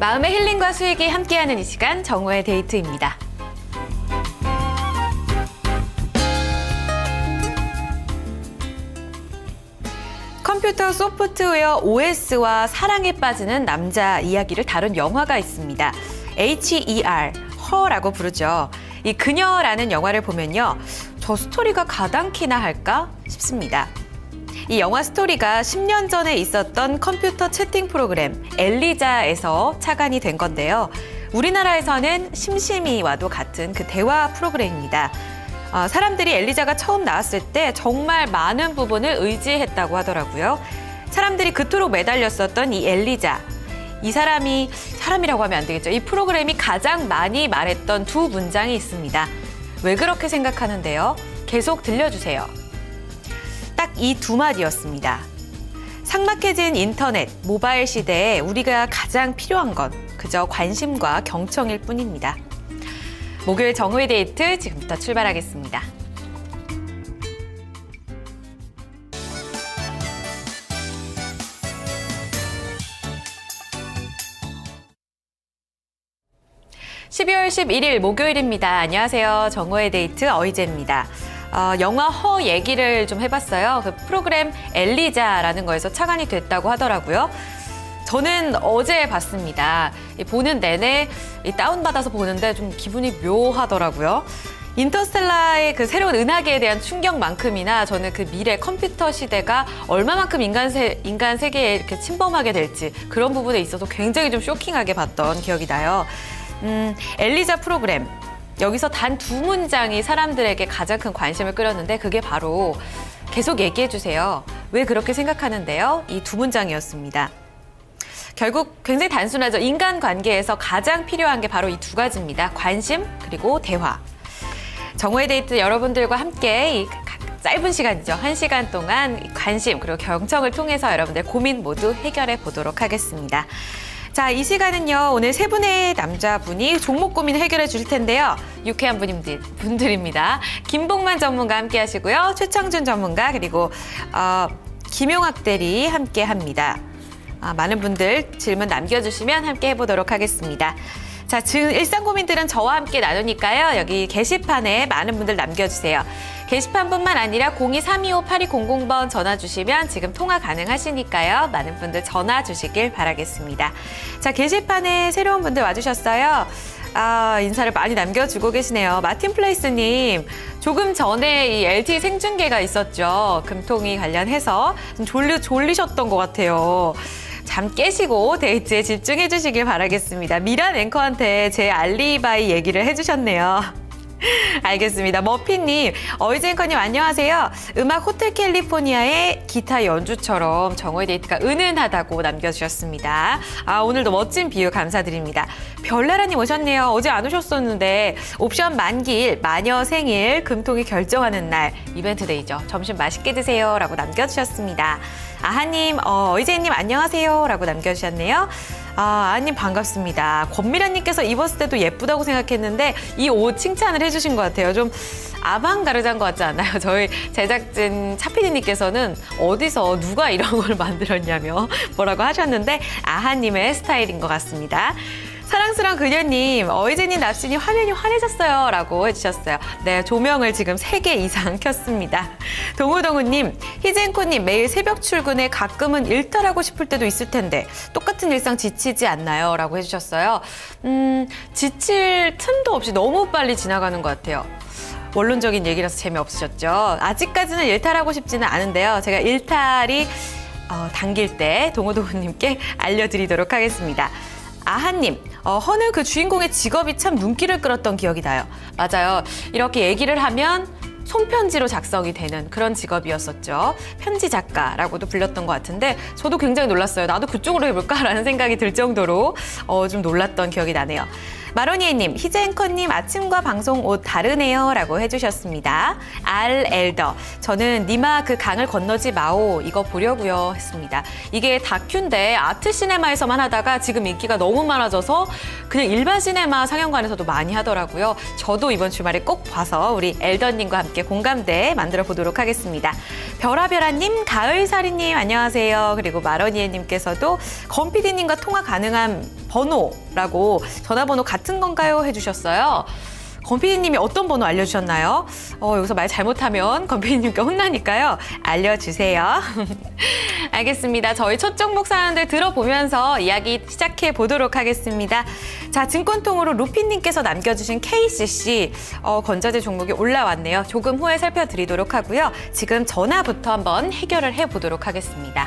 마음의 힐링과 수익이 함께하는 이 시간, 정오의 데이트입니다. 컴퓨터 소프트웨어 OS와 사랑에 빠지는 남자 이야기를 다룬 영화가 있습니다. HER, 허라고 부르죠. 이 그녀라는 영화를 보면요, 저 스토리가 가당키나 할까 싶습니다. 이 영화 스토리가 10년 전에 있었던 컴퓨터 채팅 프로그램 엘리자에서 착안이 된 건데요. 우리나라에서는 심심이와도 같은 그 대화 프로그램입니다. 사람들이 엘리자가 처음 나왔을 때 정말 많은 부분을 의지했다고 하더라고요. 사람들이 그토록 매달렸었던 이 엘리자. 이 사람이라고 하면 안 되겠죠. 이 프로그램이 가장 많이 말했던 두 문장이 있습니다. 왜 그렇게 생각하는데요? 계속 들려주세요. 딱 이 두 마디였습니다. 삭막해진 인터넷, 모바일 시대에 우리가 가장 필요한 건 그저 관심과 경청일 뿐입니다. 목요일 정오의 데이트 지금부터 출발하겠습니다. (12월 11일) 목요일입니다. 안녕하세요. 정오의 데이트 어이제입니다. 영화 허 얘기를 좀 해봤어요. 그 프로그램 엘리자라는 거에서 착안이 됐다고 하더라고요. 저는 어제 봤습니다. 보는 내내 다운받아서 보는데 좀 기분이 묘하더라고요. 인터스텔라의 그 새로운 은하계에 대한 충격만큼이나 저는 그 미래 컴퓨터 시대가 얼마만큼 인간 세계에 이렇게 침범하게 될지 그런 부분에 있어서 굉장히 좀 쇼킹하게 봤던 기억이 나요. 엘리자 프로그램. 여기서 단 두 문장이 사람들에게 가장 큰 관심을 끌었는데 그게 바로 계속 얘기해 주세요. 왜 그렇게 생각하는데요? 이 두 문장이었습니다. 결국 굉장히 단순하죠. 인간관계에서 가장 필요한 게 바로 이 두 가지입니다. 관심 그리고 대화. 정오의 데이트 여러분들과 함께 이 짧은 시간이죠. 1시간 동안 관심 그리고 경청을 통해서 여러분들 고민 모두 해결해 보도록 하겠습니다. 자, 이 시간은요, 오늘 세 분의 남자분이 종목 고민을 해결해 주실 텐데요. 유쾌한 분들입니다. 김복만 전문가 함께 하시고요. 최창준 전문가, 그리고 김용학 대리 함께 합니다. 많은 분들 질문 남겨주시면 함께 해보도록 하겠습니다. 자, 일상 고민들은 저와 함께 나누니까요. 여기 게시판에 많은 분들 남겨주세요. 게시판뿐만 아니라 02-325-8200번 전화 주시면 지금 통화 가능하시니까요. 많은 분들 전화 주시길 바라겠습니다. 자, 게시판에 새로운 분들 와주셨어요. 인사를 많이 남겨주고 계시네요. 마틴 플레이스님, 조금 전에 이 LTE 생중계가 있었죠. 금통위 관련해서 좀 졸리셨던 것 같아요. 잠 깨시고 데이트에 집중해 주시길 바라겠습니다. 미란 앵커한테 제 알리바이 얘기를 해주셨네요. 알겠습니다. 머피님, 어이즈 앵커님 안녕하세요. 음악 호텔 캘리포니아의 기타 연주처럼 정오의 데이트가 은은하다고 남겨주셨습니다. 오늘도 멋진 비유 감사드립니다. 별나라님 오셨네요. 어제 안 오셨었는데 옵션 만기일, 마녀 생일, 금통이 결정하는 날 이벤트 데이죠. 점심 맛있게 드세요 라고 남겨주셨습니다. 아하님, 어이제님 안녕하세요 라고 남겨주셨네요. 아하님 반갑습니다. 권미란님께서 입었을 때도 예쁘다고 생각했는데 이 옷 칭찬을 해주신 것 같아요. 좀 아방가르자인 것 같지 않나요? 저희 제작진 차피디님께서는 어디서 누가 이런 걸 만들었냐며 뭐라고 하셨는데 아하님의 스타일인 것 같습니다. 사랑스러운 그녀님, 어이제님 납신이 화면이 환해졌어요 라고 해주셨어요. 네, 조명을 지금 3개 이상 켰습니다. 동우동우님, 희진코님 매일 새벽 출근에 가끔은 일탈하고 싶을 때도 있을 텐데 똑같은 일상 지치지 않나요? 라고 해주셨어요. 지칠 틈도 없이 너무 빨리 지나가는 것 같아요. 원론적인 얘기라서 재미없으셨죠? 아직까지는 일탈하고 싶지는 않은데요. 제가 일탈이 당길 때 동우동우님께 알려드리도록 하겠습니다. 아하님, 허는 그 주인공의 직업이 참 눈길을 끌었던 기억이 나요. 맞아요. 이렇게 얘기를 하면 손편지로 작성이 되는 그런 직업이었었죠. 편지 작가라고도 불렸던 것 같은데 저도 굉장히 놀랐어요. 나도 그쪽으로 해볼까라는 생각이 들 정도로 좀 놀랐던 기억이 나네요. 마로니에님, 희재 앵커님 아침과 방송 옷 다르네요 라고 해주셨습니다. 알엘더, 저는 니마 그 강을 건너지 마오 이거 보려고요 했습니다. 이게 다큐인데 아트 시네마에서만 하다가 지금 인기가 너무 많아져서 그냥 일반 시네마 상영관에서도 많이 하더라고요. 저도 이번 주말에 꼭 봐서 우리 엘더님과 함께 공감대 만들어 보도록 하겠습니다. 별아별아님, 가을사리님 안녕하세요. 그리고 마러니에님께서도 건PD님과 통화 가능한 번호라고 전화번호 같은 건가요? 해주셨어요. 건PD님이 어떤 번호 알려주셨나요? 여기서 말 잘못하면 건PD님께 혼나니까요. 알려주세요. 알겠습니다. 저희 첫 종목 사연들 들어보면서 이야기 시작해 보도록 하겠습니다. 자, 증권통으로 루피님께서 남겨주신 KCC 건자재 종목이 올라왔네요. 조금 후에 살펴드리도록 하고요. 지금 전화부터 한번 해결을 해보도록 하겠습니다.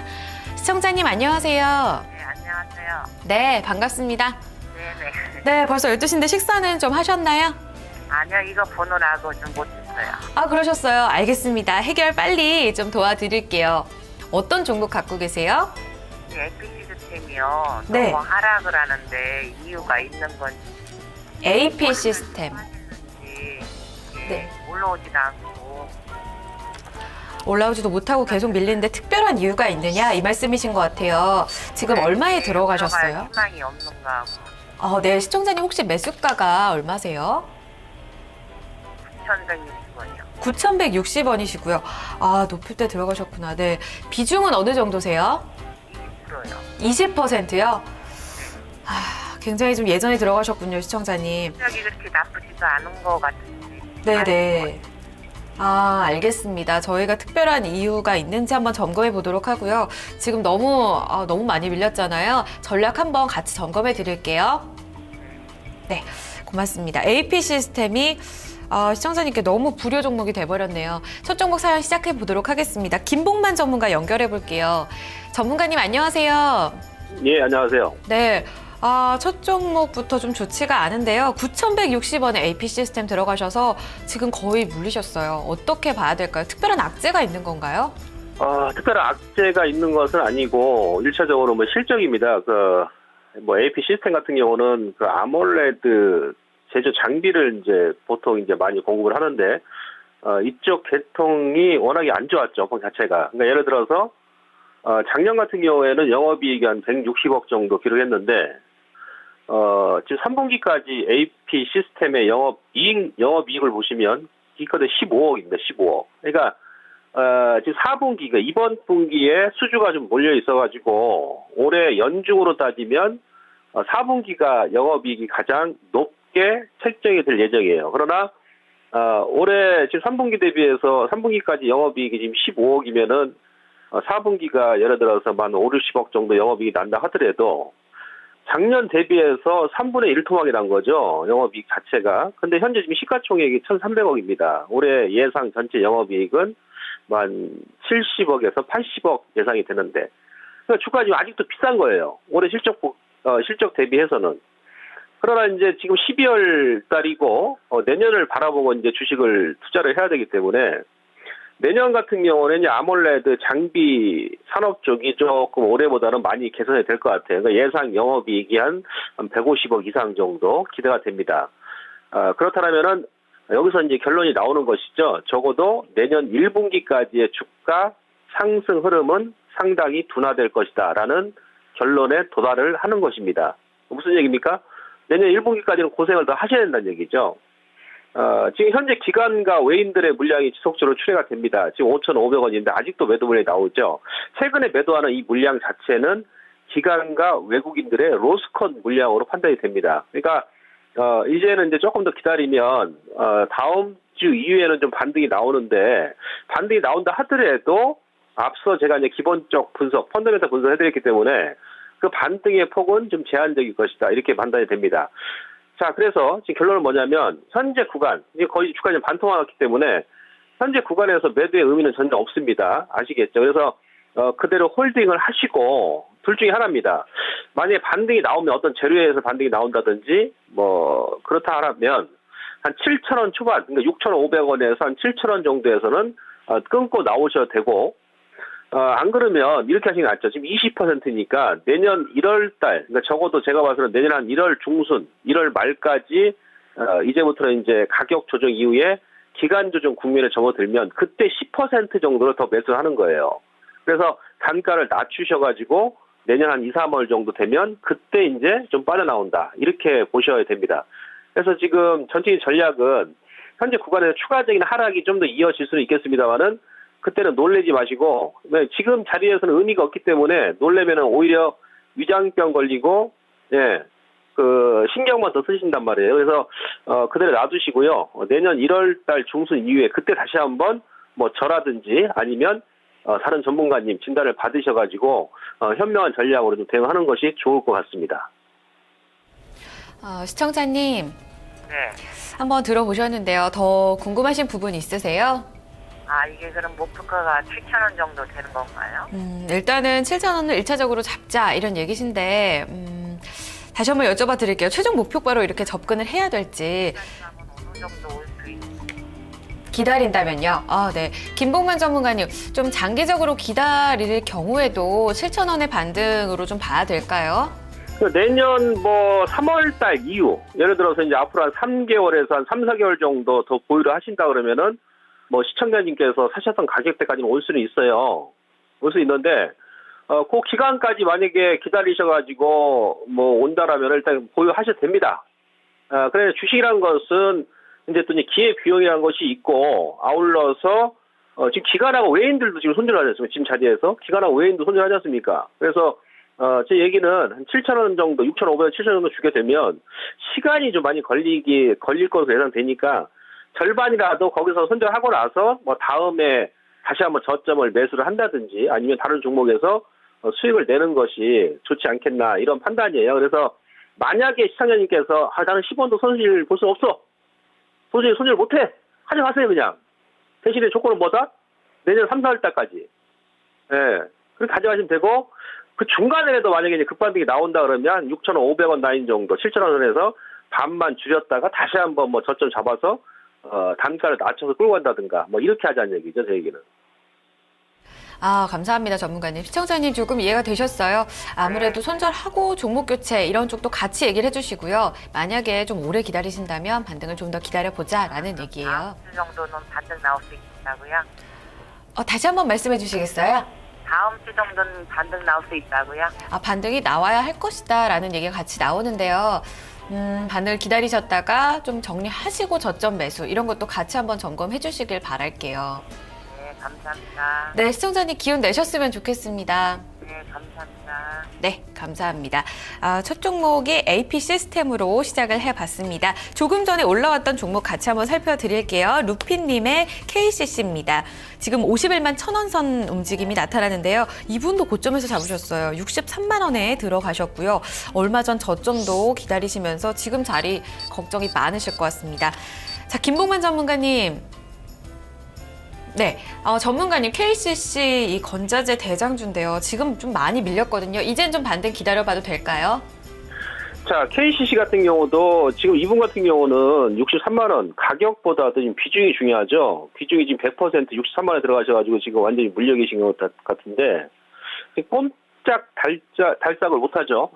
시청자님 안녕하세요. 네, 안녕하세요. 네, 반갑습니다. 네네. 네, 벌써 12시인데 식사는 좀 하셨나요? 아니요, 이거 번호라고 좀 못했어요. 아, 그러셨어요. 알겠습니다. 해결 빨리 좀 도와드릴게요. 어떤 종목 갖고 계세요? 이 AP 시스템이요. 네. 너무 하락을 하는데 이유가 있는 건지. AP 시스템. 하시는지 네. 올라오지도 않고. 올라오지도 못하고 계속 밀리는데 특별한 이유가 있느냐 이 말씀이신 것 같아요. 지금 얼마에 들어가셨어요? 희망이 없는가 하고. 네, 시청자님 혹시 매수가가 얼마세요? 9,160원이요. 9,160원이시고요. 아, 높을 때 들어가셨구나. 네. 비중은 어느 정도세요? 20%요. 20%요? 굉장히 좀 예전에 들어가셨군요, 시청자님. 실력이 그렇게 나쁘지도 않은 것 같은데. 네네. 아, 알겠습니다. 저희가 특별한 이유가 있는지 한번 점검해 보도록 하고요. 지금 너무 많이 밀렸잖아요. 전략 한번 같이 점검해 드릴게요. 네, 고맙습니다. AP 시스템이 시청자님께 너무 불효 종목이 돼버렸네요. 첫 종목 사연 시작해 보도록 하겠습니다. 김봉만 전문가 연결해 볼게요. 전문가님 안녕하세요. 예, 안녕하세요. 네. 첫 종목부터 좀 좋지가 않은데요. 9,160원에 AP 시스템 들어가셔서 지금 거의 물리셨어요. 어떻게 봐야 될까요? 특별한 악재가 있는 건가요? 특별한 악재가 있는 것은 아니고, 1차적으로 실적입니다. AP 시스템 같은 경우는 아몰레드 제조 장비를 이제 보통 이제 많이 공급을 하는데, 이쪽 계통이 워낙에 안 좋았죠, 그 자체가. 그러니까 예를 들어서, 작년 같은 경우에는 영업이익이 한 160억 정도 기록했는데, 지금 3분기까지 AP 시스템의 영업이익을 보시면, 기껏해 15억입니다, 15억. 그러니까, 지금 4분기, 그러니까 이번 분기에 수주가 좀 몰려 있어가지고, 올해 연중으로 따지면, 4분기가 영업이익이 가장 높게 책정이 될 예정이에요. 그러나, 올해 지금 3분기 대비해서 3분기까지 영업이익이 지금 15억이면은, 4분기가 예를 들어서 한 5, 60억 정도 영업이익이 난다 하더라도 작년 대비해서 3분의 1 토막이 난 거죠. 영업이익 자체가. 근데 현재 지금 시가총액이 1,300억입니다. 올해 예상 전체 영업이익은 한 70억에서 80억 예상이 되는데 그러니까 주가 지금 아직도 비싼 거예요. 올해 실적 대비해서는. 그러나 이제 지금 12월 달이고 내년을 바라보고 이제 주식을 투자를 해야 되기 때문에 내년 같은 경우는 이제 아몰레드 장비 산업 쪽이 조금 올해보다는 많이 개선이 될 것 같아요. 그러니까 예상 영업이익이 한 150억 이상 정도 기대가 됩니다. 그렇다면은 여기서 이제 결론이 나오는 것이죠. 적어도 내년 1분기까지의 주가 상승 흐름은 상당히 둔화될 것이다라는 결론에 도달을 하는 것입니다. 무슨 얘기입니까? 내년 1분기까지는 고생을 더 하셔야 된다는 얘기죠. 지금 현재 기관과 외인들의 물량이 지속적으로 출회가 됩니다. 지금 5,500원인데 아직도 매도 물량이 나오죠. 최근에 매도하는 이 물량 자체는 기관과 외국인들의 로스컷 물량으로 판단이 됩니다. 그러니까 이제는 이제 조금 더 기다리면 다음 주 이후에는 좀 반등이 나오는데 반등이 나온다 하더라도 앞서 제가 이제 기본적 분석, 펀더멘털 분석을 해드렸기 때문에 그 반등의 폭은 좀 제한적일 것이다 이렇게 판단이 됩니다. 자, 그래서 지금 결론은 뭐냐면 현재 구간, 이게 거의 주가가 반토막났기 때문에 현재 구간에서 매도의 의미는 전혀 없습니다. 아시겠죠? 그래서 그대로 홀딩을 하시고 둘 중에 하나입니다. 만약에 반등이 나오면 어떤 재료에서 반등이 나온다든지 그렇다 하면 한 7,000원 초반, 그러니까 6,500원에서 한 7,000원 정도에서는 끊고 나오셔도 되고 안 그러면 이렇게 하시는 게 낫죠. 지금 20%니까 내년 1월 달, 그러니까 적어도 제가 봐서는 내년 한 1월 중순, 1월 말까지 이제부터는 이제 가격 조정 이후에 기간 조정 국면에 접어들면 그때 10% 정도를 더 매수하는 거예요. 그래서 단가를 낮추셔가지고 내년 한 2, 3월 정도 되면 그때 이제 좀 빠져나온다. 이렇게 보셔야 됩니다. 그래서 지금 전체적인 전략은 현재 구간에서 추가적인 하락이 좀 더 이어질 수는 있겠습니다만은 그때는 놀래지 마시고, 네, 지금 자리에서는 의미가 없기 때문에 놀래면은 오히려 위장병 걸리고, 예, 그 신경만 더 쓰신단 말이에요. 그래서 그대로 놔두시고요. 내년 1월달 중순 이후에 그때 다시 한번 뭐 저라든지 아니면 다른 전문가님 진단을 받으셔가지고 현명한 전략으로 좀 대응하는 것이 좋을 것 같습니다. 시청자님 네. 한번 들어보셨는데요. 더 궁금하신 부분 있으세요? 아, 이게 그럼 목표가가 7,000원 정도 되는 건가요? 일단은 7,000원을 1차적으로 잡자 이런 얘기신데 다시 한번 여쭤봐 드릴게요. 최종 목표가로 이렇게 접근을 해야 될지. 기다리면 어느 정도 올 수 있을지. 기다린다면요? 네. 김봉만 전문가님, 좀 장기적으로 기다릴 경우에도 7,000원의 반등으로 좀 봐야 될까요? 내년 뭐 3월달 이후, 예를 들어서 이제 앞으로 한 3개월에서 한 3, 4개월 정도 더 보유를 하신다 그러면은 뭐 시청자님께서 사셨던 가격대까지는 올 수는 있어요. 올 수 있는데, 그 기간까지 만약에 기다리셔가지고 뭐 온다라면 일단 보유하셔도 됩니다. 그래 주식이란 것은 이제 또 이제 기회 비용이라는 것이 있고 아울러서 지금 기관하고 외인들도 지금 손절하지 않습니까? 지금 자리에서 기관하고 외인도 손절하지 않습니까? 그래서 제 얘기는 한 7,000원 정도, 6,500원, 7,000원 정도 주게 되면 시간이 좀 많이 걸릴 것으로 예상되니까 절반이라도 거기서 손절하고 나서 뭐 다음에 다시 한번 저점을 매수를 한다든지 아니면 다른 종목에서 수익을 내는 것이 좋지 않겠나 이런 판단이에요. 그래서 만약에 시청자님께서 나는 10원도 손실 볼 수 없어. 도저히 손실 못해. 하지 마세요 그냥. 대신에 조건은 뭐다? 내년 3, 4월 달까지. 예. 그렇게 가져가시면 되고 그 중간에라도 만약에 이제 급반등이 나온다 그러면 6,500원 라인 정도 7,000원 선에서 반만 줄였다가 다시 한번 뭐 저점 잡아서 단가를 낮춰서 끌고 간다든가 뭐 이렇게 하자는 얘기죠, 제 얘기는. 감사합니다, 전문가님. 시청자님 조금 이해가 되셨어요? 아무래도 손절하고 종목 교체 이런 쪽도 같이 얘기를 해주시고요. 만약에 좀 오래 기다리신다면 반등을 좀 더 기다려보자라는 얘기예요. 다음 주 정도는 반등 나올 수 있다고요? 다시 한번 말씀해 주시겠어요? 다음 주 정도는 반등 나올 수 있다고요? 반등이 나와야 할 것이다라는 얘기가 같이 나오는데요. 반등을 기다리셨다가 좀 정리하시고 저점 매수 이런 것도 같이 한번 점검해 주시길 바랄게요. 네, 감사합니다. 네, 시청자님 기운 내셨으면 좋겠습니다. 네, 감사합니다. 네, 감사합니다. 첫 종목이 AP 시스템으로 시작을 해봤습니다. 조금 전에 올라왔던 종목 같이 한번 살펴드릴게요. 루피님의 KCC입니다. 지금 51만 1,000원 선 움직임이 나타나는데요. 이분도 고점에서 잡으셨어요. 63만 원에 들어가셨고요. 얼마 전 저점도 기다리시면서 지금 자리 걱정이 많으실 것 같습니다. 자, 김봉만 전문가님. 네, 전문가님 KCC 이 건자재 대장주인데요. 지금 좀 많이 밀렸거든요. 이젠 좀 반등 기다려봐도 될까요? 자, KCC 같은 경우도 지금 이분 같은 경우는 63만 원 가격보다도 지금 비중이 중요하죠. 비중이 지금 100% 63만 원에 들어가셔가지고 지금 완전히 물려 계신 것 같은데 꼼짝 달싹을 못하죠.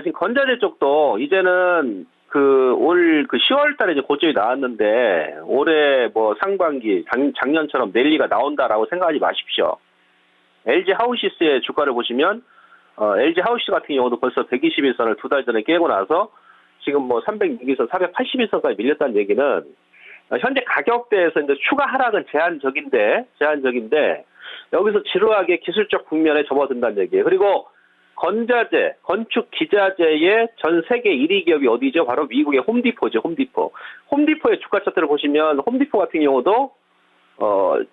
지금 건자재 쪽도 이제는 올 10월 달에 이제 고점이 나왔는데, 올해 뭐 상반기, 작년처럼 랠리가 나온다라고 생각하지 마십시오. LG 하우시스의 주가를 보시면, LG 하우시스 같은 경우도 벌써 121선을 두 달 전에 깨고 나서 지금 뭐 306에서 481선까지 밀렸다는 얘기는, 현재 가격대에서 이제 추가 하락은 제한적인데, 여기서 지루하게 기술적 국면에 접어든다는 얘기예요. 그리고 건자재, 건축 기자재의 전 세계 1위 기업이 어디죠? 바로 미국의 홈디포죠, 홈디포. 홈디포의 주가 차트를 보시면 홈디포 같은 경우도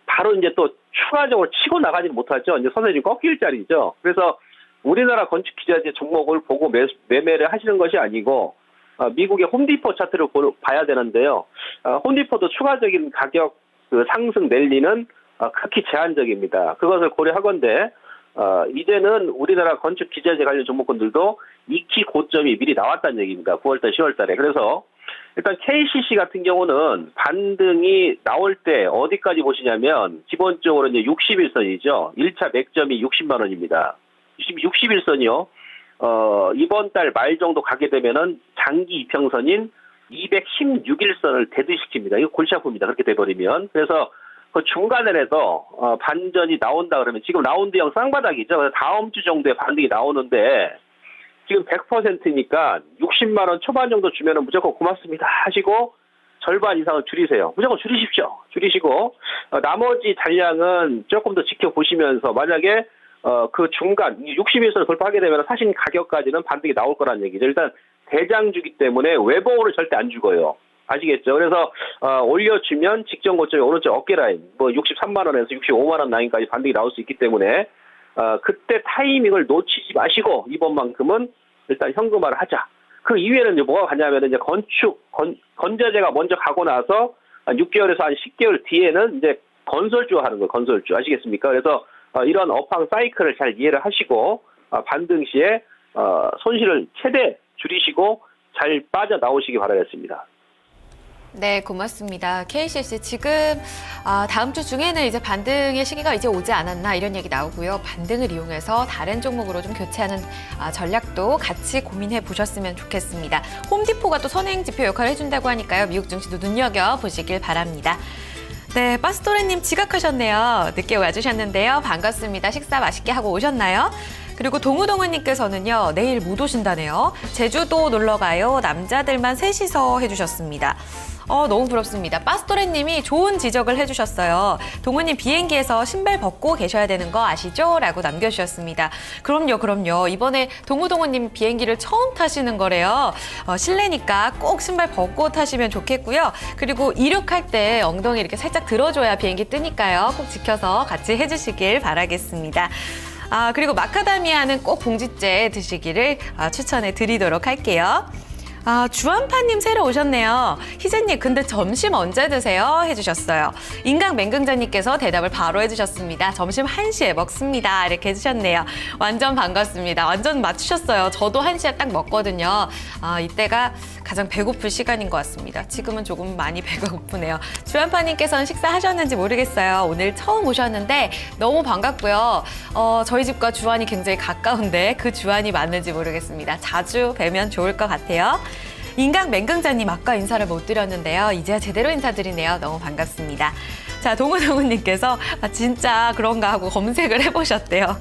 바로 이제 또 추가적으로 치고 나가지는 못하죠. 이제 서서히 꺾일 자리죠. 그래서 우리나라 건축 기자재 종목을 보고 매매를 하시는 것이 아니고 미국의 홈디포 차트를 봐야 되는데요. 홈디포도 추가적인 가격 상승 랠리는 극히 제한적입니다. 그것을 고려하건대 이제는 우리나라 건축 기자재 관련 종목군들도 익히 고점이 미리 나왔다는 얘기입니다. 9월달, 10월달에. 그래서 일단 KCC 같은 경우는 반등이 나올 때 어디까지 보시냐면 기본적으로 이제 61선이죠. 1차 맥점이 60만 원입니다. 61선이요. 이번 달 말 정도 가게 되면은 장기 이평선인 216일선을 대두시킵니다. 이거 골치 아픕니다. 그렇게 돼버리면. 그래서 그 중간에라도 반전이 나온다 그러면 지금 라운드형 쌍바닥이죠. 그래서 다음 주 정도에 반등이 나오는데 지금 100%니까 60만 원 초반 정도 주면은 무조건 고맙습니다 하시고 절반 이상을 줄이세요. 무조건 줄이십시오. 줄이시고 나머지 잔량은 조금 더 지켜보시면서 만약에 그 중간 60일선을 돌파하게 되면 사실 가격까지는 반등이 나올 거란 얘기죠. 일단 대장주기 때문에 외봉으로 절대 안 죽어요. 아시겠죠? 그래서 올려주면 직전 고점이 오른쪽 어깨 라인 뭐 63만 원에서 65만 원 라인까지 반등이 나올 수 있기 때문에 그때 타이밍을 놓치지 마시고 이번만큼은 일단 현금화를 하자. 그 이후에는 이제 뭐가 가냐면 이제 건자재가 먼저 가고 나서 한 6개월에서 한 10개월 뒤에는 이제 건설주 하는 거예요. 건설주 아시겠습니까? 그래서 이런 업황 사이클을 잘 이해를 하시고 반등 시에 손실을 최대 줄이시고 잘 빠져나오시기 바라겠습니다. 네, 고맙습니다. KCC 지금 다음 주 중에는 이제 반등의 시기가 이제 오지 않았나 이런 얘기 나오고요. 반등을 이용해서 다른 종목으로 좀 교체하는 전략도 같이 고민해 보셨으면 좋겠습니다. 홈디포가 또 선행 지표 역할을 해준다고 하니까요. 미국 증시도 눈여겨보시길 바랍니다. 네, 빠스토레님 지각하셨네요. 늦게 와주셨는데요. 반갑습니다. 식사 맛있게 하고 오셨나요? 그리고 동우동우님께서는요. 내일 못 오신다네요. 제주도 놀러가요. 남자들만 셋이서 해주셨습니다. 너무 부럽습니다. 빠스토레님이 좋은 지적을 해주셨어요. 동우님 비행기에서 신발 벗고 계셔야 되는 거 아시죠? 라고 남겨주셨습니다. 그럼요. 이번에 동우동우님 비행기를 처음 타시는 거래요. 실내니까 꼭 신발 벗고 타시면 좋겠고요. 그리고 이륙할 때 엉덩이 이렇게 살짝 들어줘야 비행기 뜨니까요. 꼭 지켜서 같이 해주시길 바라겠습니다. 그리고 마카다미아는 꼭 봉지째 드시기를 추천해 드리도록 할게요. 주한파님 새로 오셨네요. 희재님, 근데 점심 언제 드세요? 해주셨어요. 인강맹강자님께서 대답을 바로 해주셨습니다. 점심 1시에 먹습니다. 이렇게 해주셨네요. 완전 반갑습니다. 완전 맞추셨어요. 저도 1시에 딱 먹거든요. 이때가 가장 배고플 시간인 것 같습니다. 지금은 조금 많이 배가 고프네요. 주한파님께서는 식사하셨는지 모르겠어요. 오늘 처음 오셨는데 너무 반갑고요. 저희 집과 주한이 굉장히 가까운데 그 주한이 맞는지 모르겠습니다. 자주 뵈면 좋을 것 같아요. 인강맹강자님 아까 인사를 못 드렸는데요. 이제야 제대로 인사드리네요. 너무 반갑습니다. 자, 동우동우님께서 진짜 그런가 하고 검색을 해보셨대요.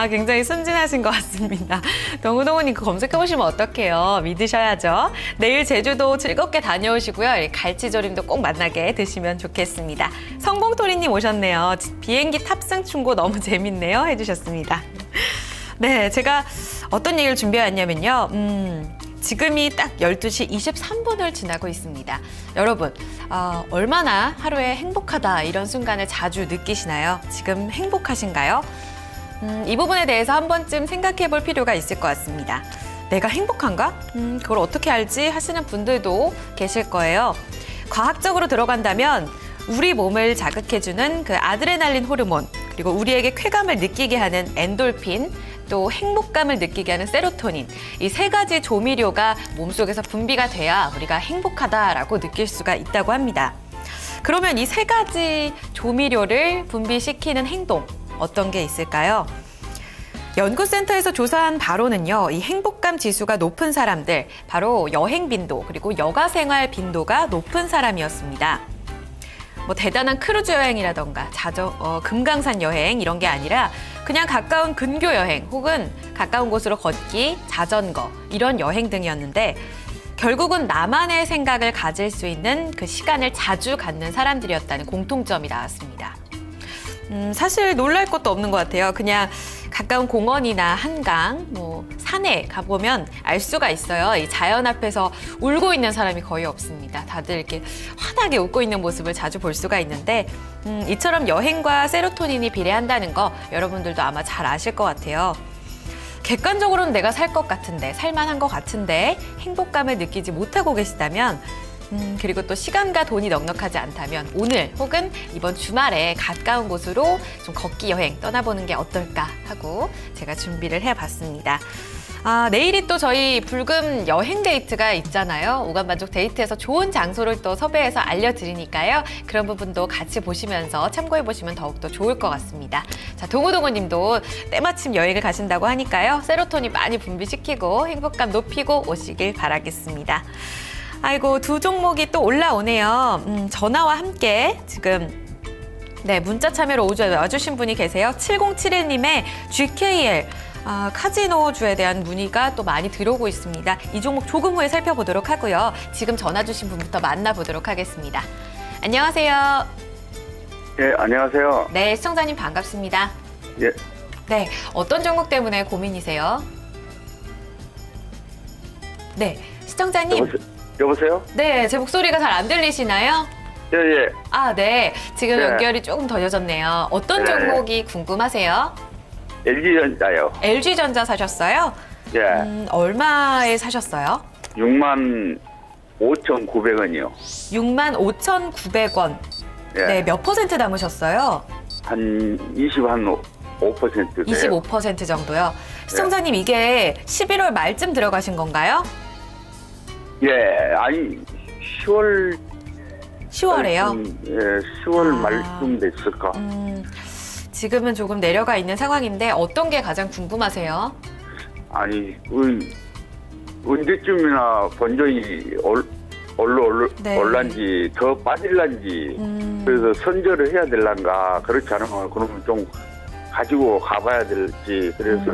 굉장히 순진하신 것 같습니다. 동우동우님 검색해보시면 어떡해요. 믿으셔야죠. 내일 제주도 즐겁게 다녀오시고요. 갈치조림도 꼭 만나게 드시면 좋겠습니다. 성봉토리님 오셨네요. 비행기 탑승 충고 너무 재밌네요. 해주셨습니다. 네, 제가 어떤 얘기를 준비해왔냐면요. 지금이 딱 12시 23분을 지나고 있습니다. 여러분, 얼마나 하루에 행복하다 이런 순간을 자주 느끼시나요? 지금 행복하신가요? 이 부분에 대해서 한 번쯤 생각해 볼 필요가 있을 것 같습니다. 내가 행복한가? 그걸 어떻게 알지? 하시는 분들도 계실 거예요. 과학적으로 들어간다면 우리 몸을 자극해주는 그 아드레날린 호르몬, 그리고 우리에게 쾌감을 느끼게 하는 엔돌핀, 또 행복감을 느끼게 하는 세로토닌, 이 세 가지 조미료가 몸속에서 분비가 돼야 우리가 행복하다라고 느낄 수가 있다고 합니다. 그러면 이 세 가지 조미료를 분비시키는 행동, 어떤 게 있을까요? 연구센터에서 조사한 바로는요, 이 행복감 지수가 높은 사람들, 바로 여행 빈도, 그리고 여가 생활 빈도가 높은 사람이었습니다. 뭐 대단한 크루즈 여행이라던가 금강산 여행 이런 게 아니라 그냥 가까운 근교 여행 혹은 가까운 곳으로 걷기, 자전거 이런 여행 등이었는데 결국은 나만의 생각을 가질 수 있는 그 시간을 자주 갖는 사람들이었다는 공통점이 나왔습니다. 사실 놀랄 것도 없는 것 같아요. 그냥 가까운 공원이나 한강, 산에 가보면 알 수가 있어요. 이 자연 앞에서 울고 있는 사람이 거의 없습니다. 다들 이렇게 환하게 웃고 있는 모습을 자주 볼 수가 있는데 이처럼 여행과 세로토닌이 비례한다는 거 여러분들도 아마 잘 아실 것 같아요. 객관적으로는 내가 살 것 같은데, 살만한 것 같은데 행복감을 느끼지 못하고 계시다면 그리고 또 시간과 돈이 넉넉하지 않다면 오늘 혹은 이번 주말에 가까운 곳으로 좀 걷기 여행 떠나보는 게 어떨까 하고 제가 준비를 해봤습니다. 내일이 또 저희 불금 여행 데이트가 있잖아요. 오감만족 데이트에서 좋은 장소를 또 섭외해서 알려드리니까요. 그런 부분도 같이 보시면서 참고해보시면 더욱더 좋을 것 같습니다. 자, 동우동우님도 때마침 여행을 가신다고 하니까요. 세로토닌 많이 분비시키고 행복감 높이고 오시길 바라겠습니다. 아이고, 두 종목이 또 올라오네요. 전화와 함께 지금 문자 참여로 와주신 분이 계세요. 7071님의 GKL. 카지노주에 대한 문의가 또 많이 들어오고 있습니다. 이 종목 조금 후에 살펴보도록 하고요. 지금 전화 주신 분부터 만나보도록 하겠습니다. 안녕하세요. 예, 안녕하세요. 네, 시청자님 반갑습니다. 예, 네, 어떤 종목 때문에 고민이세요? 네, 시청자님. 여보세요? 네, 제 목소리가 잘 안 들리시나요? 예, 예. 네. 지금 네. 연결이 조금 더뎌졌네요. 어떤 네. 종목이 궁금하세요? LG전자요. LG전자 사셨어요? 예, 얼마에 사셨어요? 65,900원이요. 65,900원. 예, 네, 몇 퍼센트 남으셨어요? 한 5% 돼요. 25% 정도요. 시청자님, 이게 11월 말쯤 들어가신 건가요? 예, 아니 10월 10월에요? 예, 10월 아. 말쯤 됐을까? 지금은 조금 내려가 있는 상황인데 어떤 게 가장 궁금하세요? 아니, 언제쯤이나 본전이 네. 올란지 더 빠질란지 그래서 선절을 해야 될란가 그렇지 않으면 그러면 좀 가지고 가봐야 될지 그래서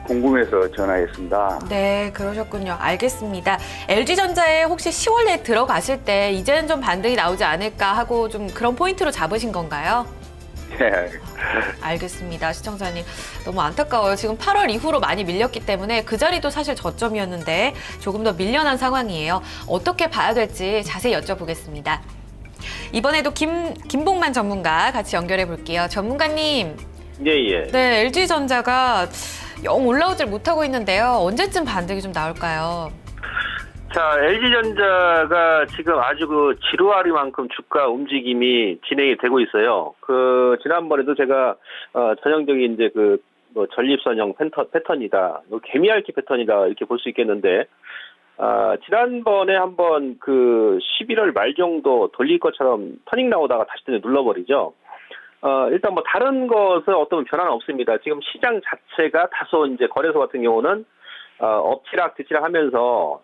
궁금해서 전화했습니다. 네, 그러셨군요. 알겠습니다. LG전자에 혹시 10월에 들어가실 때 이제는 좀 반등이 나오지 않을까 하고 좀 그런 포인트로 잡으신 건가요? 예. 알겠습니다. 시청자님. 너무 안타까워요. 지금 8월 이후로 많이 밀렸기 때문에 그 자리도 사실 저점이었는데 조금 더 밀려난 상황이에요. 어떻게 봐야 될지 자세히 여쭤보겠습니다. 이번에도 김봉만 전문가 같이 연결해 볼게요. 전문가님. 예. 네, LG전자가 영 올라오질 못하고 있는데요. 언제쯤 반등이 좀 나올까요? 자, LG전자가 지금 아주 그 지루하리만큼 주가 움직임이 진행이 되고 있어요. 지난번에도 제가, 전형적인 이제 뭐 전립선형 패턴이다, 뭐 개미핥기 패턴이다, 이렇게 볼 수 있겠는데, 지난번에 한번 11월 말 정도 돌릴 것처럼 터닝 나오다가 다시 또 눌러버리죠. 일단 뭐 다른 것은 어떤 변화는 없습니다. 지금 시장 자체가 다소 이제 거래소 같은 경우는, 엎치락 뒤치락 하면서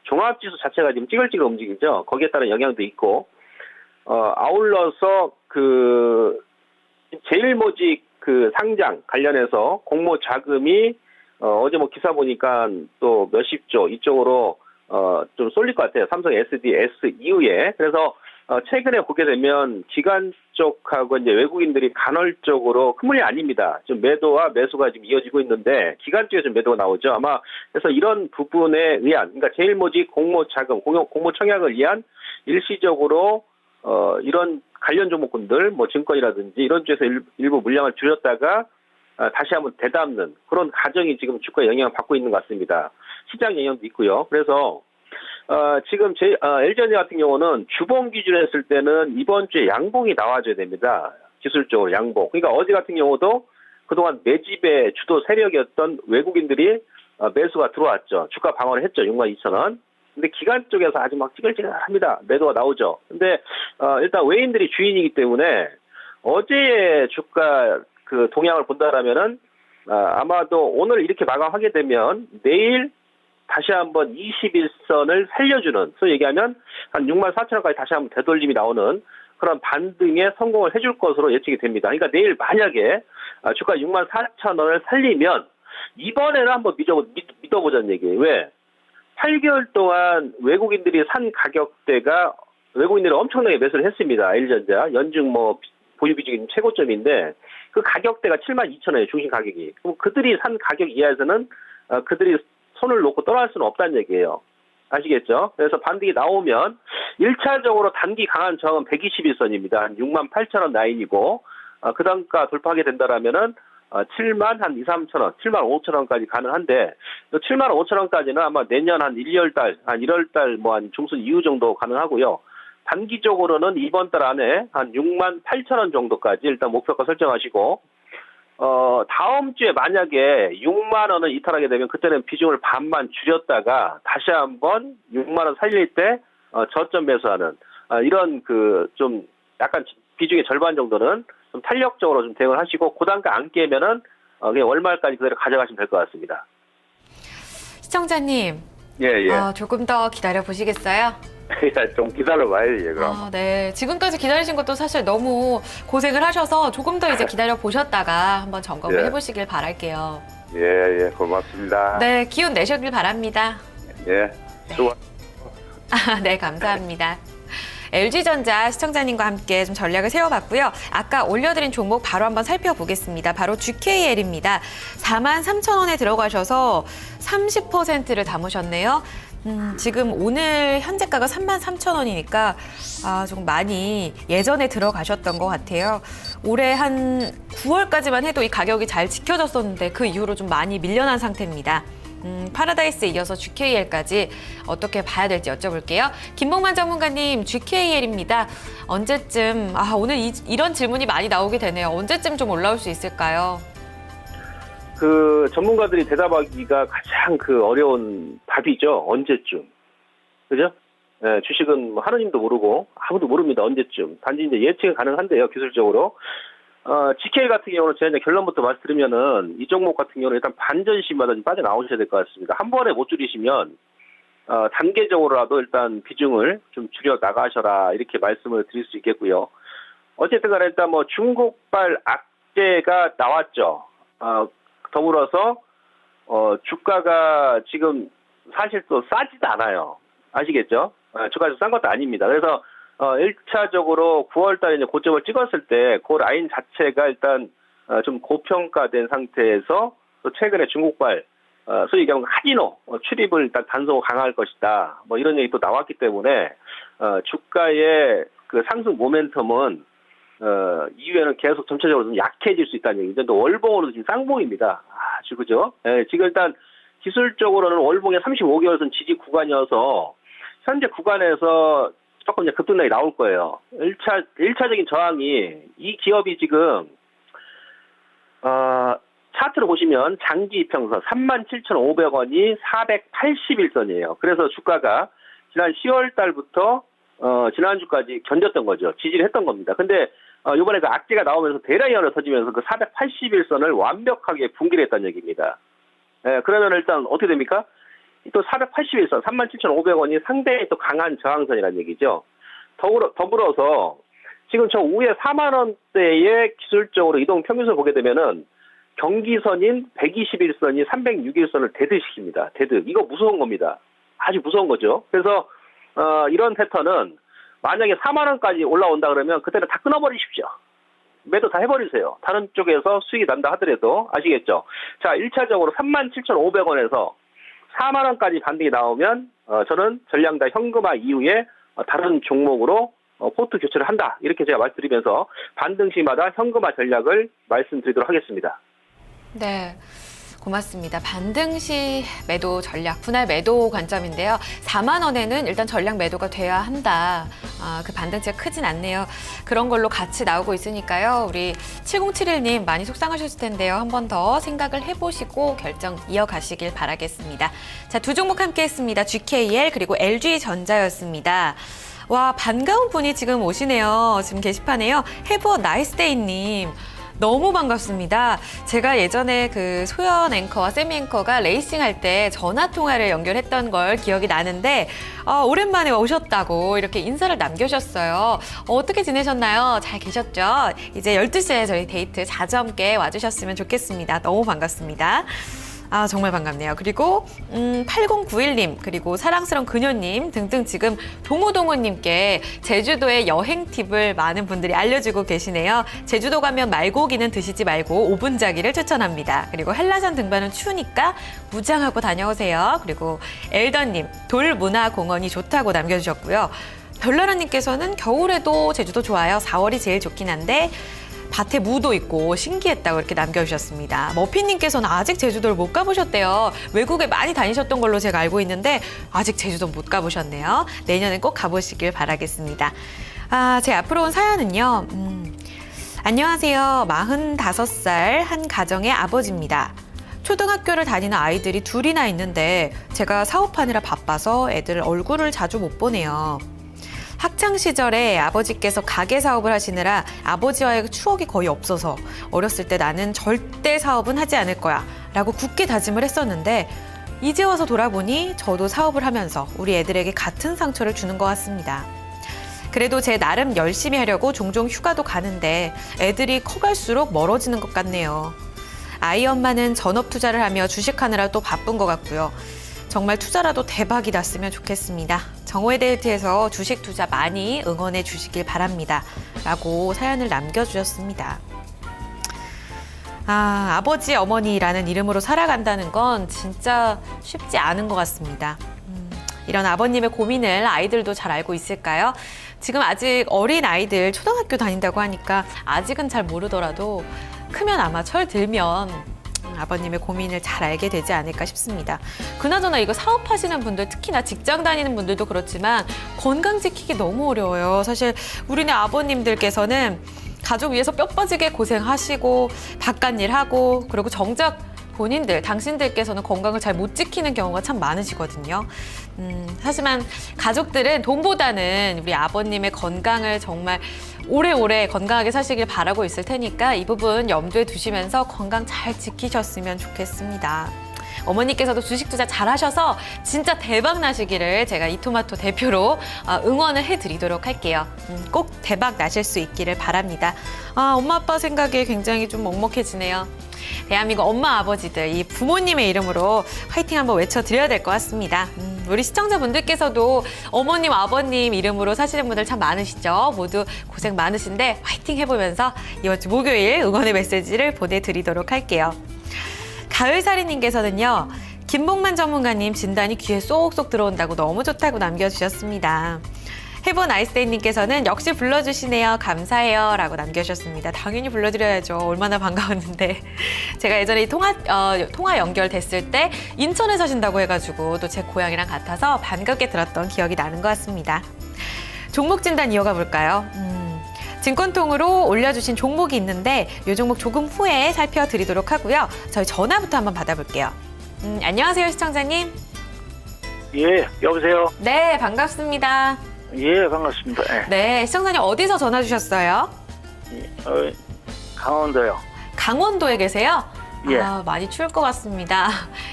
종합지수 자체가 지금 찌글찌글 움직이죠. 거기에 따른 영향도 있고, 아울러서 제일모직 상장 관련해서 공모 자금이, 어제 뭐 기사 보니까 또 몇십조 이쪽으로, 좀 쏠릴 것 같아요. 삼성 SDS 이후에. 그래서, 최근에 보게 되면 기관 쪽하고 이제 외국인들이 간헐적으로 큰 물량이 아닙니다. 좀 매도와 매수가 지금 이어지고 있는데 기관 쪽에 좀 매도가 나오죠. 아마 그래서 이런 부분에 의한 그러니까 제일모직 공모 자금, 공모 청약을 위한 일시적으로 이런 관련 종목군들 뭐 증권이라든지 이런 쪽에서 일부 물량을 줄였다가 다시 한번 되담는 그런 과정이 지금 주가에 영향을 받고 있는 것 같습니다. 시장 영향도 있고요. 그래서 지금 LG전자 같은 경우는 주봉 기준으로 했을 때는 이번 주에 양봉이 나와줘야 됩니다. 기술적으로 양봉. 그러니까 어제 같은 경우도 그동안 매집의 주도 세력이었던 외국인들이 매수가 들어왔죠. 주가 방어를 했죠. 62,000원. 근데 기관 쪽에서 아주 막 찌글찌글합니다. 매도가 나오죠. 근데 일단 외인들이 주인이기 때문에 어제의 주가 동향을 본다라면은 아마도 오늘 이렇게 마감하게 되면 내일 다시 한번 21선을 살려주는, 소위 얘기하면 한 64,000원까지 다시 한번 되돌림이 나오는 그런 반등에 성공을 해줄 것으로 예측이 됩니다. 그러니까 내일 만약에 주가 64,000원을 살리면 이번에는 한번 믿어보자는 얘기예요. 왜? 8개월 동안 외국인들이 산 가격대가 외국인들이 엄청나게 매수를 했습니다. LG전자 연중 뭐 보유 비중이 최고점인데 그 가격대가 72,000원이에요. 중심 가격이. 그럼 그들이 산 가격 이하에서는 그들이 손을 놓고 떠날 수는 없다는 얘기예요. 아시겠죠? 그래서 반등이 나오면 1차적으로 단기 강한 저항은 121선입니다. 한 68,000원 라인이고 그 단가 돌파하게 된다라면은 7만 한 2, 3천원, 7만 5천원까지 가능한데 7만 5천원까지는 아마 내년 한 1월달 뭐 한 중순 이후 정도 가능하고요. 단기적으로는 이번 달 안에 한 6만 8천원 정도까지 일단 목표가 설정하시고 다음 주에 만약에 6만 원을 이탈하게 되면 그때는 비중을 반만 줄였다가 다시 한번 6만 원 살릴 때 저점 매수하는 이런 좀 약간 비중의 절반 정도는 좀 탄력적으로 좀 대응을 하시고 그 단가 안 깨면은 그냥 월말까지 그대로 가져가시면 될 것 같습니다. 시청자님. 예. 조금 더 기다려 보시겠어요? 좀 기다려봐야지, 그럼. 네. 지금까지 기다리신 것도 사실 너무 고생을 하셔서 조금 더 이제 기다려 보셨다가 한번 점검을 해보시길 바랄게요. 예, 고맙습니다. 네, 기운 내셨길 바랍니다. 예, 수고. 네, 감사합니다. LG전자 시청자님과 함께 좀 전략을 세워봤고요. 아까 올려드린 종목 바로 한번 살펴보겠습니다. 바로 GKL입니다. 43,000원에 들어가셔서 30%를 담으셨네요. 지금 오늘 현재가가 33,000원이니까 좀 많이 예전에 들어가셨던 것 같아요. 올해 한 9월까지만 해도 이 가격이 잘 지켜졌었는데 그 이후로 좀 많이 밀려난 상태입니다. 파라다이스에 이어서 GKL까지 어떻게 봐야 될지 여쭤볼게요. 김봉만 전문가님, GKL입니다. 언제쯤, 오늘 이런 질문이 많이 나오게 되네요. 언제쯤 좀 올라올 수 있을까요? 그 전문가들이 대답하기가 가장 그 어려운 답이죠. 언제쯤. 그죠? 예, 주식은 뭐 하느님도 모르고 아무도 모릅니다. 언제쯤. 단지 이제 예측은 가능한데요. 기술적으로. GK 같은 경우는 제가 이제 결론부터 말씀드리면은 이 종목 같은 경우는 일단 반전시마다 좀 빠져나오셔야 될 것 같습니다. 한 번에 못 줄이시면 단계적으로라도 일단 비중을 좀 줄여 나가셔라 이렇게 말씀을 드릴 수 있겠고요. 어쨌든 간에 일단 뭐 중국발 악재가 나왔죠. 더불어서 주가가 지금 사실 또 싸지도 않아요. 아시겠죠? 주가가 싼 것도 아닙니다. 그래서 1차적으로 9월 달에 이제 고점을 찍었을 때 그 라인 자체가 일단 좀 고평가된 상태에서 또 최근에 중국발 소위 얘기하면 카지노 출입을 일단 단속 강화할 것이다. 뭐 이런 얘기 또 나왔기 때문에 주가의 그 상승 모멘텀은 이후에는 계속 전체적으로 좀 약해질 수 있다는 얘기죠. 또 월봉으로도 지금 쌍봉입니다. 아주 그죠? 예, 지금 일단 기술적으로는 월봉의 35개월선 지지 구간이어서 현재 구간에서 조금 이제 급등락이 나올 거예요. 1차적인 저항이 이 기업이 지금 차트를 보시면 장기 이평선 37,500원이 481선이에요. 그래서 주가가 지난 10월 달부터 지난주까지 견뎠던 거죠. 지지를 했던 겁니다. 근데 이번에 그 악재가 나오면서 대라이언을 터지면서 그 481선을 완벽하게 붕괴를 했다는 얘기입니다. 예, 그러면 일단 어떻게 됩니까? 또 481선, 37,500원이 상당히 또 강한 저항선이라는 얘기죠. 더불어서 지금 저 위에 4만 원대의 기술적으로 이동 평균선을 보게 되면은 경기선인 121선이 306일선을 대득시킵니다. 대득. 이거 무서운 겁니다. 아주 무서운 거죠. 그래서 이런 패턴은 만약에 4만 원까지 올라온다 그러면 그때는 다 끊어버리십시오. 매도 다 해버리세요. 다른 쪽에서 수익이 난다 하더라도 아시겠죠? 자, 1차적으로 37,500원에서 4만 원까지 반등이 나오면 저는 전량다 현금화 이후에 다른 종목으로 포트 교체를 한다. 이렇게 제가 말씀드리면서 반등 시마다 현금화 전략을 말씀드리도록 하겠습니다. 네. 고맙습니다. 반등 시 매도 전략, 분할 매도 관점인데요. 4만 원에는 일단 전략 매도가 돼야 한다. 그 반등치가 크진 않네요. 그런 걸로 같이 나오고 있으니까요. 우리 7071님 많이 속상하셨을 텐데요. 한 번 더 생각을 해보시고 결정 이어가시길 바라겠습니다. 자, 두 종목 함께 했습니다. GKL 그리고 LG전자였습니다. 와, 반가운 분이 지금 오시네요. 지금 게시판에요. Have a nice day 님. 너무 반갑습니다. 제가 예전에 그 소연 앵커와 세미 앵커가 레이싱 할 때 전화 통화를 연결했던 걸 기억이 나는데 오랜만에 오셨다고 이렇게 인사를 남겨주셨어요. 어떻게 지내셨나요? 잘 계셨죠? 이제 12시에 저희 데이트 자주 함께 와주셨으면 좋겠습니다. 너무 반갑습니다. 정말 반갑네요. 그리고 8091님 그리고 사랑스러운 그녀님 등등 지금 동호동호님께 제주도의 여행 팁을 많은 분들이 알려주고 계시네요. 제주도 가면 말고기는 드시지 말고 오분자기를 추천합니다. 그리고 한라산 등반은 추우니까 무장하고 다녀오세요. 그리고 엘던님 돌문화공원이 좋다고 남겨주셨고요. 별나라님께서는 겨울에도 제주도 좋아요. 4월이 제일 좋긴 한데 밭에 무도 있고 신기했다고 이렇게 남겨주셨습니다. 머피님께서는 아직 제주도를 못 가보셨대요. 외국에 많이 다니셨던 걸로 제가 알고 있는데 아직 제주도 못 가보셨네요. 내년에 꼭 가보시길 바라겠습니다. 제 앞으로 온 사연은요. 안녕하세요. 45살 한 가정의 아버지입니다. 초등학교를 다니는 아이들이 둘이나 있는데 제가 사업하느라 바빠서 애들 얼굴을 자주 못 보네요. 학창 시절에 아버지께서 가게 사업을 하시느라 아버지와의 추억이 거의 없어서 어렸을 때 나는 절대 사업은 하지 않을 거야 라고 굳게 다짐을 했었는데 이제 와서 돌아보니 저도 사업을 하면서 우리 애들에게 같은 상처를 주는 것 같습니다. 그래도 제 나름 열심히 하려고 종종 휴가도 가는데 애들이 커갈수록 멀어지는 것 같네요. 아이 엄마는 전업 투자를 하며 주식하느라 또 바쁜 것 같고요. 정말 투자라도 대박이 났으면 좋겠습니다. 정오의 데이트에서 주식 투자 많이 응원해 주시길 바랍니다. 라고 사연을 남겨주셨습니다. 아버지, 어머니라는 이름으로 살아간다는 건 진짜 쉽지 않은 것 같습니다. 이런 아버님의 고민을 아이들도 잘 알고 있을까요? 지금 아직 어린 아이들 초등학교 다닌다고 하니까 아직은 잘 모르더라도 크면 아마 철 들면 아버님의 고민을 잘 알게 되지 않을까 싶습니다. 그나저나 이거 사업하시는 분들, 특히나 직장 다니는 분들도 그렇지만 건강 지키기 너무 어려워요. 사실 우리네 아버님들께서는 가족 위해서 뼈 빠지게 고생하시고 바깥일 하고 그리고 정작 본인들, 당신들께서는 건강을 잘 못 지키는 경우가 참 많으시거든요. 하지만 가족들은 돈보다는 우리 아버님의 건강을 정말 오래오래 건강하게 사시길 바라고 있을 테니까 이 부분 염두에 두시면서 건강 잘 지키셨으면 좋겠습니다. 어머니께서도 주식 투자 잘 하셔서 진짜 대박 나시기를 제가 이토마토 대표로 응원을 해드리도록 할게요. 꼭 대박 나실 수 있기를 바랍니다. 엄마 아빠 생각에 굉장히 좀 먹먹해지네요. 대한민국 엄마 아버지들 이 부모님의 이름으로 화이팅 한번 외쳐드려야 될 것 같습니다. 우리 시청자분들께서도 어머님 아버님 이름으로 사시는 분들 참 많으시죠. 모두 고생 많으신데 화이팅 해보면서 이번 주 목요일 응원의 메시지를 보내드리도록 할게요. 가을살이님께서는요, 김봉만 전문가님 진단이 귀에 쏙쏙 들어온다고 너무 좋다고 남겨주셨습니다. 해본 아이스데이님께서는 역시 불러주시네요. 감사해요. 라고 남겨주셨습니다. 당연히 불러드려야죠. 얼마나 반가웠는데. 제가 예전에 이 통화 연결됐을 때 인천에 사신다고 해가지고 또 제 고향이랑 같아서 반갑게 들었던 기억이 나는 것 같습니다. 종목 진단 이어가 볼까요? 증권통으로 올려주신 종목이 있는데 이 종목 조금 후에 살펴드리도록 하고요. 저희 전화부터 한번 받아볼게요. 안녕하세요, 시청자님. 예, 여보세요? 네, 반갑습니다. 예, 반갑습니다. 예. 네, 시청자님 어디서 전화 주셨어요? 강원도요. 강원도에 계세요? 예. 많이 추울 것 같습니다.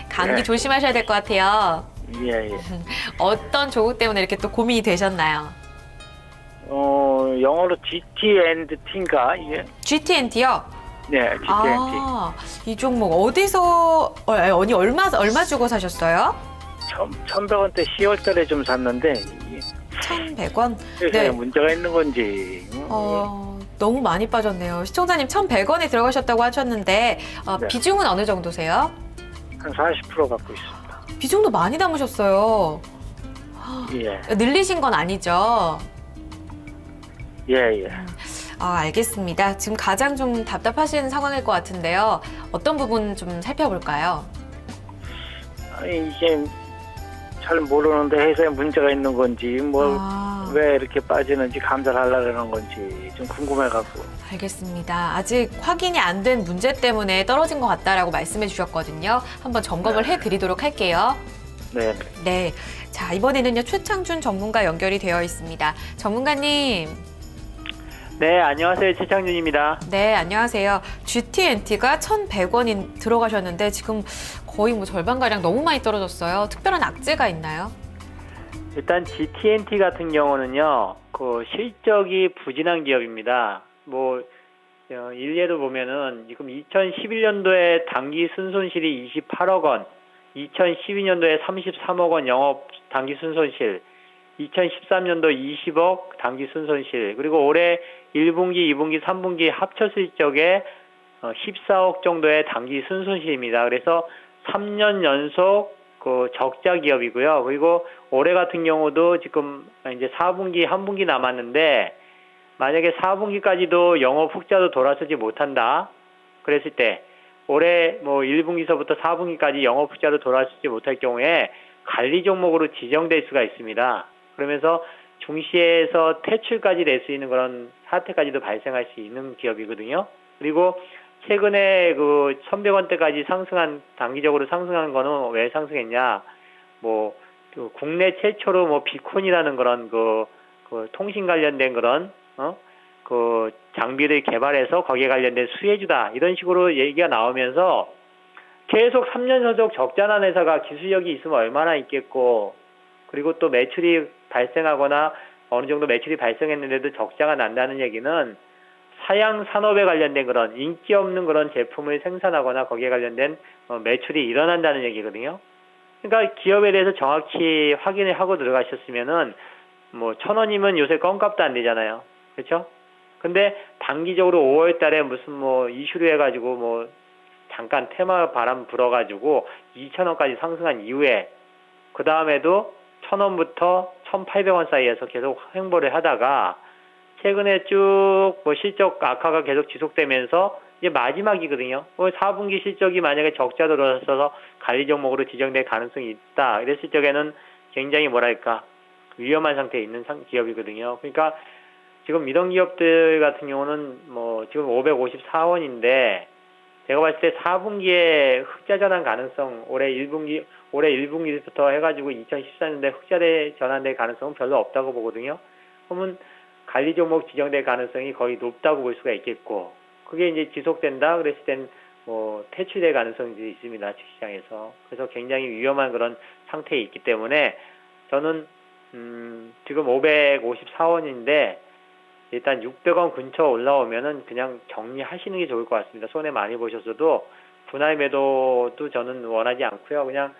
감기 예. 조심하셔야 될 것 같아요. 예, 예. 어떤 조국 때문에 이렇게 또 고민이 되셨나요? 영어로 GT&T인가, 이게? GTNT요? 네, GT&T. 이 종목 어디서, 얼마 주고 사셨어요? 1,100원대 10월 달에 좀 샀는데, 이게 1,100원? 회사에 문제가 있는 건지. 너무 많이 빠졌네요. 시청자님 1,100원에 들어가셨다고 하셨는데, 네. 비중은 어느 정도세요? 한 40% 갖고 있습니다. 비중도 많이 담으셨어요. 예, 늘리신 건 아니죠? 예, 예. 알겠습니다. 지금 가장 좀 답답하신 상황일 것 같은데요. 어떤 부분 좀 살펴볼까요? 이게 잘 모르는데 회사에 문제가 있는 건지, 왜 이렇게 빠지는지 감사를 하려는 건지 좀 궁금해갖고. 알겠습니다. 아직 확인이 안 된 문제 때문에 떨어진 것 같다라고 말씀해 주셨거든요. 한번 점검을 해드리도록 할게요. 네. 네. 자, 이번에는요, 최창준 전문가 연결이 되어 있습니다. 전문가님. 네, 안녕하세요. 최창준입니다. 네, 안녕하세요. GTNT가 1,100원이 들어가셨는데 지금 거의 뭐 절반가량 너무 많이 떨어졌어요. 특별한 악재가 있나요? 일단 GT&T 같은 경우는요, 그 실적이 부진한 기업입니다. 일례로 보면은 지금 2011년도에 당기 순손실이 28억 원, 2012년도에 33억 원 영업 당기 순손실, 2013년도 20억 당기 순손실, 그리고 올해 1분기, 2분기, 3분기 합쳐 실적에 14억 정도의 당기 순손실입니다. 그래서 3년 연속 그 적자 기업이고요. 그리고 올해 같은 경우도 지금 이제 4분기, 한 분기 남았는데 만약에 4분기까지도 영업 흑자도 돌아서지 못한다. 그랬을 때 올해 1분기서부터 4분기까지 영업 흑자로 돌아서지 못할 경우에 관리 종목으로 지정될 수가 있습니다. 그러면서 중시에서 퇴출까지 낼 수 있는 그런 사태까지도 발생할 수 있는 기업이거든요. 그리고 최근에 그 1,100원대까지 단기적으로 상승한 거는 왜 상승했냐? 그 국내 최초로 비콘이라는 그런 그 통신 관련된 그런, 그 장비를 개발해서 거기에 관련된 수혜주다. 이런 식으로 얘기가 나오면서 계속 3년 연속 적자난 회사가 기술력이 있으면 얼마나 있겠고, 그리고 또 매출이 발생하거나 어느 정도 매출이 발생했는데도 적자가 난다는 얘기는 사양 산업에 관련된 그런 인기 없는 그런 제품을 생산하거나 거기에 관련된 매출이 일어난다는 얘기거든요. 그러니까 기업에 대해서 정확히 확인을 하고 들어가셨으면은 뭐 1,000원이면 요새 껌값도 안 되잖아요. 그렇죠? 근데 단기적으로 5월 달에 무슨 뭐 이슈로 해가지고 뭐 잠깐 테마 바람 불어가지고 2,000원까지 상승한 이후에 그 다음에도 1,000원부터 1,800원 사이에서 계속 횡보를 하다가 최근에 쭉 뭐 실적 악화가 계속 지속되면서 이제 마지막이거든요. 4분기 실적이 만약에 적자로 들어서서 관리 종목으로 지정될 가능성이 있다. 이랬을 적에는 굉장히 뭐랄까 위험한 상태에 있는 기업이거든요. 그러니까 지금 이런 기업들 같은 경우는 뭐 지금 554원인데 제가 봤을 때 4분기에 흑자 전환 가능성 올해 1분기부터 해가지고 2014년도에 흑자 전환될 가능성은 별로 없다고 보거든요. 그러면 관리 종목 지정될 가능성이 거의 높다고 볼 수가 있겠고 그게 이제 지속된다 그랬을 땐 뭐 퇴출될 가능성이 있습니다. 주시장에서. 그래서 굉장히 위험한 그런 상태에 있기 때문에 저는 지금 554원인데 일단 600원 근처 올라오면은 그냥 정리하시는 게 좋을 것 같습니다. 손해 많이 보셨어도 분할 매도도 저는 원하지 않고요. 그냥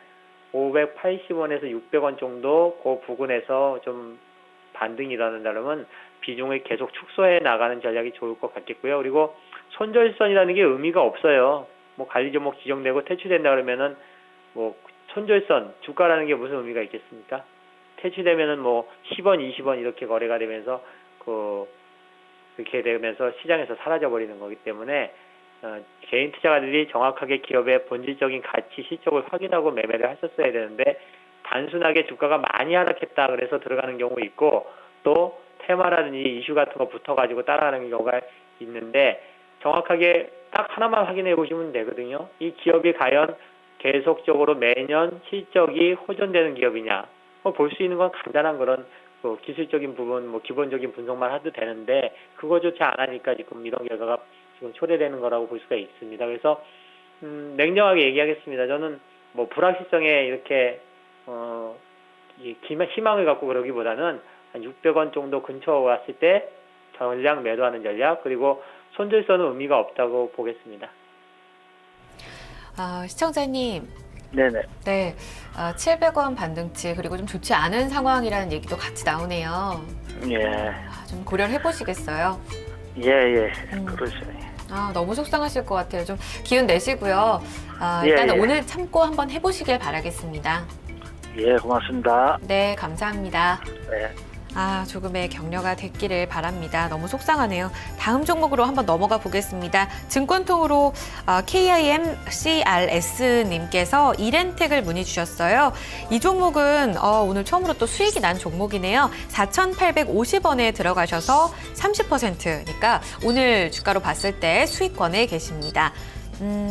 580원에서 600원 정도 그 부근에서 좀 반등이 일어난다면 비중을 계속 축소해 나가는 전략이 좋을 것 같겠고요. 그리고 손절선이라는 게 의미가 없어요. 뭐 관리 종목 지정되고 퇴출된다 그러면은 뭐 손절선 주가라는 게 무슨 의미가 있겠습니까? 퇴출되면은 뭐 10원, 20원 이렇게 거래가 되면서 그렇게 되면서 시장에서 사라져 버리는 거기 때문에 개인 투자가들이 정확하게 기업의 본질적인 가치, 실적을 확인하고 매매를 하셨어야 되는데 단순하게 주가가 많이 하락했다 그래서 들어가는 경우 있고 또 테마라든지 이슈 같은 거 붙어가지고 따라가는 경우가 있는데 정확하게 딱 하나만 확인해 보시면 되거든요. 이 기업이 과연 계속적으로 매년 실적이 호전되는 기업이냐 볼 수 있는 건 간단한 그런 기술적인 부분, 뭐 기본적인 분석만 해도 되는데 그거조차 안 하니까 지금 이런 결과가 지금 초래되는 거라고 볼 수가 있습니다. 그래서 냉정하게 얘기하겠습니다. 저는 뭐 불확실성에 이렇게 희망을 갖고 그러기보다는 한 600원 정도 근처 왔을 때 전량 매도하는 전략 그리고 손절선은 의미가 없다고 보겠습니다. 시청자님. 네네. 네, 700원 반등치 그리고 좀 좋지 않은 상황이라는 얘기도 같이 나오네요. 예. 좀 고려를 해보시겠어요? 예. 그러죠. 너무 속상하실 것 같아요. 좀 기운 내시고요. 예, 일단은 예. 오늘 참고 한번 해보시길 바라겠습니다. 예, 고맙습니다. 네, 감사합니다. 네. 조금의 격려가 됐기를 바랍니다. 너무 속상하네요. 다음 종목으로 한번 넘어가 보겠습니다. 증권통으로 KIMCRS님께서 이렌텍을 문의 주셨어요. 이 종목은 오늘 처음으로 또 수익이 난 종목이네요. 4,850원에 들어가셔서 30%니까 오늘 주가로 봤을 때 수익권에 계십니다.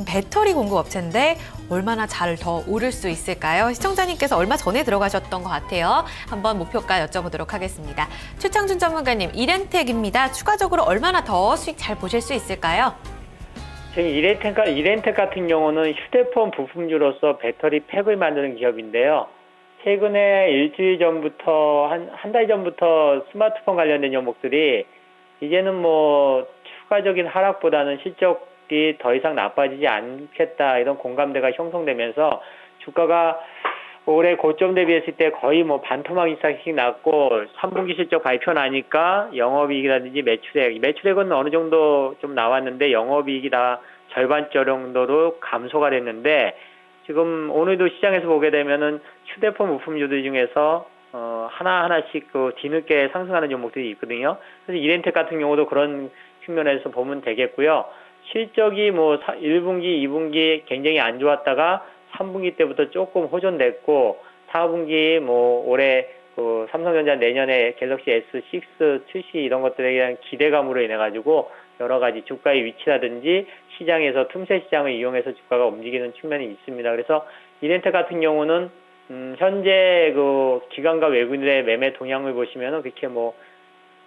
배터리 공급업체인데 얼마나 잘 더 오를 수 있을까요? 시청자님께서 얼마 전에 들어가셨던 것 같아요. 한번 목표가 여쭤보도록 하겠습니다. 최창준 전문가님, 이렌텍입니다. 추가적으로 얼마나 더 수익 잘 보실 수 있을까요? 지금 이렌텍 같은 경우는 휴대폰 부품주로서 배터리 팩을 만드는 기업인데요. 최근에 일주일 전부터 한 달 전부터 스마트폰 관련된 종목들이 이제는 뭐 추가적인 하락보다는 실적 더 이상 나빠지지 않겠다 이런 공감대가 형성되면서 주가가 올해 고점 대비했을 때 거의 뭐 반토막 이상씩 났고 3분기 실적 발표 나니까 영업이익이라든지 매출액은 어느 정도 좀 나왔는데 영업이익이 다 절반 정도로 감소가 됐는데 지금 오늘도 시장에서 보게 되면은 휴대폰 부품주들 중에서 하나하나씩 뒤늦게 상승하는 종목들이 있거든요. 그래서 이렌텍 같은 경우도 그런 측면에서 보면 되겠고요. 실적이 뭐 1분기, 2분기 굉장히 안 좋았다가 3분기 때부터 조금 호전됐고 4분기 뭐 올해 삼성전자 내년에 갤럭시 S6 출시 이런 것들에 대한 기대감으로 인해 가지고 여러 가지 주가의 위치라든지 시장에서 틈새 시장을 이용해서 주가가 움직이는 측면이 있습니다. 그래서 이렌텍 같은 경우는 현재 기관과 외국인들의 매매 동향을 보시면은 그렇게 뭐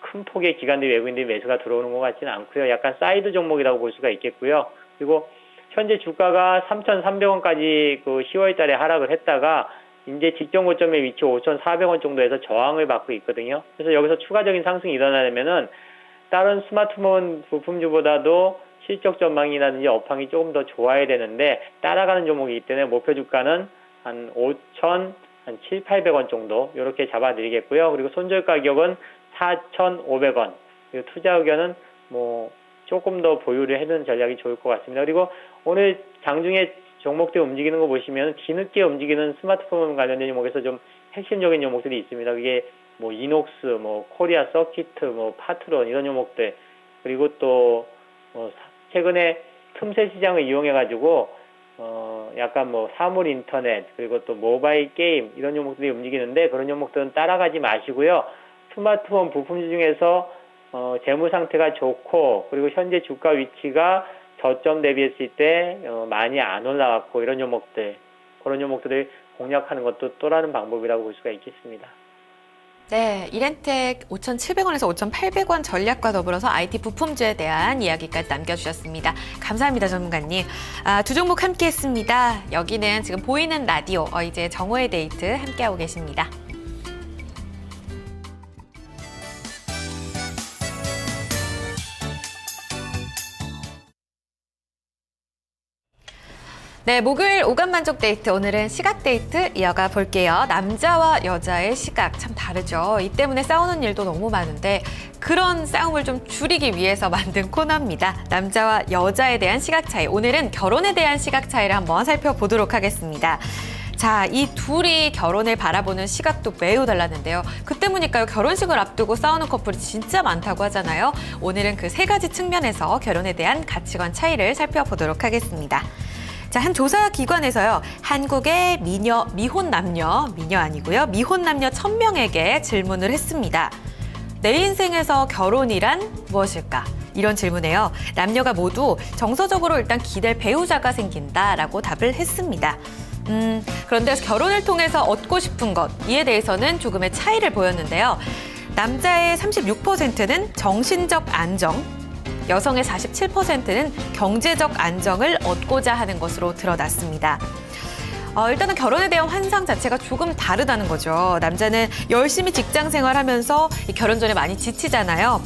큰 폭의 기관들 외국인들이 매수가 들어오는 것 같지는 않고요. 약간 사이드 종목이라고 볼 수가 있겠고요. 그리고 현재 주가가 3,300원까지 10월 달에 하락을 했다가 이제 직전 고점에 위치 5,400원 정도에서 저항을 받고 있거든요. 그래서 여기서 추가적인 상승이 일어나려면은 다른 스마트폰 부품주보다도 실적 전망이라든지 업황이 조금 더 좋아야 되는데 따라가는 종목이기 때문에 목표 주가는 한 5,000, 한 7,800원 정도 이렇게 잡아드리겠고요. 그리고 손절 가격은 4,500원. 그리고 투자 의견은 뭐 조금 더 보유를 해두는 전략이 좋을 것 같습니다. 그리고 오늘 장중에 종목들 움직이는 거 보시면 뒤늦게 움직이는 스마트폰 관련된 종목에서 좀 핵심적인 종목들이 있습니다. 그게 뭐 이녹스, 뭐 코리아 서키트, 뭐 파트론 이런 종목들, 그리고 또 최근에 틈새 시장을 이용해 가지고 약간 뭐 사물 인터넷, 그리고 또 모바일 게임 이런 종목들이 움직이는데 그런 종목들은 따라가지 마시고요. 스마트폰 부품주 중에서 재무 상태가 좋고 그리고 현재 주가 위치가 저점 대비했을 때 많이 안 올라왔고 이런 종목들, 그런 종목들을 공략하는 것도 또 다른 방법이라고 볼 수가 있겠습니다. 네, 이렌텍 5,700원에서 5,800원 전략과 더불어서 IT 부품주에 대한 이야기까지 남겨주셨습니다. 감사합니다, 전문가님. 두 종목 함께했습니다. 여기는 지금 보이는 라디오 이제 정오의 데이트 함께하고 계십니다. 네, 목요일 오감만족 데이트, 오늘은 시각 데이트 이어가 볼게요. 남자와 여자의 시각 참 다르죠. 이 때문에 싸우는 일도 너무 많은데 그런 싸움을 좀 줄이기 위해서 만든 코너입니다. 남자와 여자에 대한 시각 차이, 오늘은 결혼에 대한 시각 차이를 한번 살펴보도록 하겠습니다. 자, 이 둘이 결혼을 바라보는 시각도 매우 달랐는데요. 그 때문일까요? 결혼식을 앞두고 싸우는 커플이 진짜 많다고 하잖아요. 오늘은 그 세 가지 측면에서 결혼에 대한 가치관 차이를 살펴보도록 하겠습니다. 자, 한 조사 기관에서요, 한국의 미혼 남녀 1,000명에게 질문을 했습니다. 내 인생에서 결혼이란 무엇일까? 이런 질문에요, 남녀가 모두 정서적으로 일단 기댈 배우자가 생긴다라고 답을 했습니다. 그런데 결혼을 통해서 얻고 싶은 것, 이에 대해서는 조금의 차이를 보였는데요. 남자의 36%는 정신적 안정, 여성의 47%는 경제적 안정을 얻고자 하는 것으로 드러났습니다. 일단은 결혼에 대한 환상 자체가 조금 다르다는 거죠. 남자는 열심히 직장 생활하면서 이 결혼 전에 많이 지치잖아요.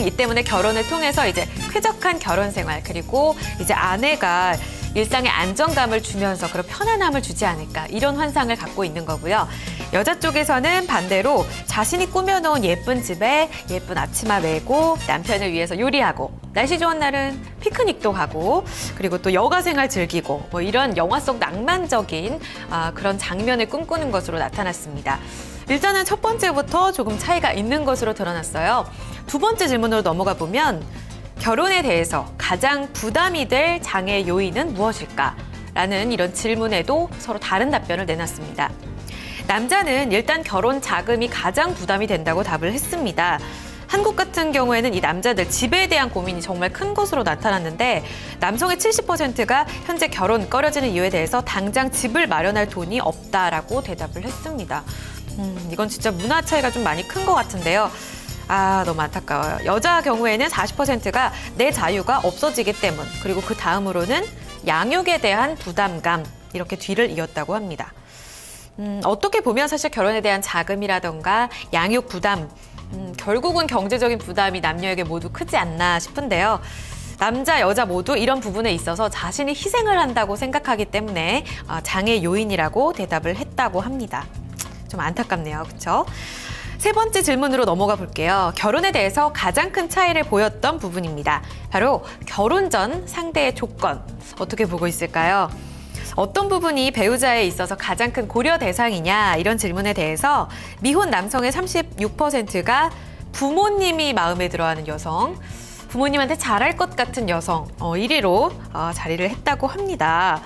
이 때문에 결혼을 통해서 이제 쾌적한 결혼 생활, 그리고 이제 아내가 일상의 안정감을 주면서 그런 편안함을 주지 않을까, 이런 환상을 갖고 있는 거고요. 여자 쪽에서는 반대로 자신이 꾸며놓은 예쁜 집에 예쁜 앞치마 메고 남편을 위해서 요리하고 날씨 좋은 날은 피크닉도 가고 그리고 또 여가 생활 즐기고 뭐 이런 영화 속 낭만적인 그런 장면을 꿈꾸는 것으로 나타났습니다. 일단은 첫 번째부터 조금 차이가 있는 것으로 드러났어요. 두 번째 질문으로 넘어가 보면 결혼에 대해서 가장 부담이 될 장애 요인은 무엇일까? 라는 이런 질문에도 서로 다른 답변을 내놨습니다. 남자는 일단 결혼 자금이 가장 부담이 된다고 답을 했습니다. 한국 같은 경우에는 이 남자들 집에 대한 고민이 정말 큰 것으로 나타났는데 남성의 70%가 현재 결혼 꺼려지는 이유에 대해서 당장 집을 마련할 돈이 없다라고 대답을 했습니다. 이건 진짜 문화 차이가 좀 많이 큰 것 같은데요. 너무 안타까워요. 여자 경우에는 40%가 내 자유가 없어지기 때문, 그리고 그 다음으로는 양육에 대한 부담감, 이렇게 뒤를 이었다고 합니다. 어떻게 보면 사실 결혼에 대한 자금이라던가 양육 부담, 결국은 경제적인 부담이 남녀에게 모두 크지 않나 싶은데요. 남자, 여자 모두 이런 부분에 있어서 자신이 희생을 한다고 생각하기 때문에 장애 요인이라고 대답을 했다고 합니다. 좀 안타깝네요. 그렇죠? 세 번째 질문으로 넘어가 볼게요. 결혼에 대해서 가장 큰 차이를 보였던 부분입니다. 바로 결혼 전 상대의 조건, 어떻게 보고 있을까요? 어떤 부분이 배우자에 있어서 가장 큰 고려 대상이냐, 이런 질문에 대해서 미혼 남성의 36%가 부모님이 마음에 들어하는 여성, 부모님한테 잘할 것 같은 여성 1위로 자리를 했다고 합니다.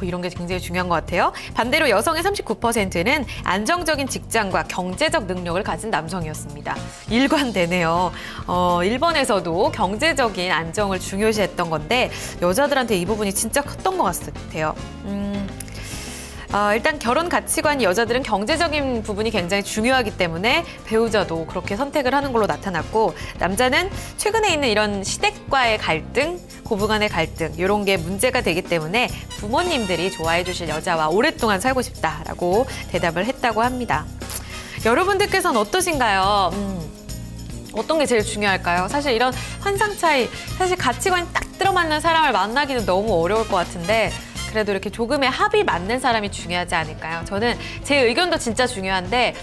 이런 게 굉장히 중요한 것 같아요. 반대로 여성의 39%는 안정적인 직장과 경제적 능력을 가진 남성이었습니다. 일관되네요. 일본에서도 경제적인 안정을 중요시했던 건데 여자들한테 이 부분이 진짜 컸던 것 같아요. 일단 결혼 가치관이 여자들은 경제적인 부분이 굉장히 중요하기 때문에 배우자도 그렇게 선택을 하는 걸로 나타났고, 남자는 최근에 있는 이런 시댁과의 갈등, 고부간의 갈등, 이런 게 문제가 되기 때문에 부모님들이 좋아해 주실 여자와 오랫동안 살고 싶다라고 대답을 했다고 합니다. 여러분들께서는 어떠신가요? 어떤 게 제일 중요할까요? 사실 이런 환상 차이, 사실 가치관이 딱 들어맞는 사람을 만나기는 너무 어려울 것 같은데 그래도 이렇게 조금의 합이 맞는 사람이 중요하지 않을까요? 저는 제 의견도 진짜 중요한데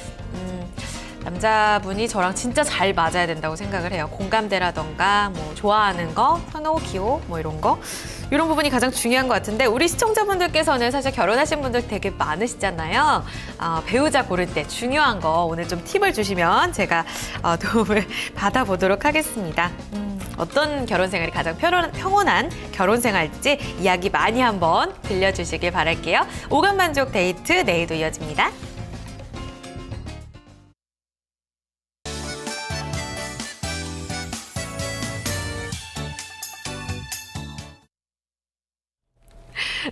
남자분이 저랑 진짜 잘 맞아야 된다고 생각을 해요. 공감대라던가 뭐 좋아하는 거, 선호, 기호 뭐 이런 거. 이런 부분이 가장 중요한 것 같은데 우리 시청자분들께서는 사실 결혼하신 분들 되게 많으시잖아요. 배우자 고를 때 중요한 거 오늘 좀 팁을 주시면 제가 도움을 받아보도록 하겠습니다. 어떤 결혼 생활이 가장 평온한 결혼 생활일지 이야기 많이 한번 들려주시길 바랄게요. 오감만족 데이트 내일도 이어집니다.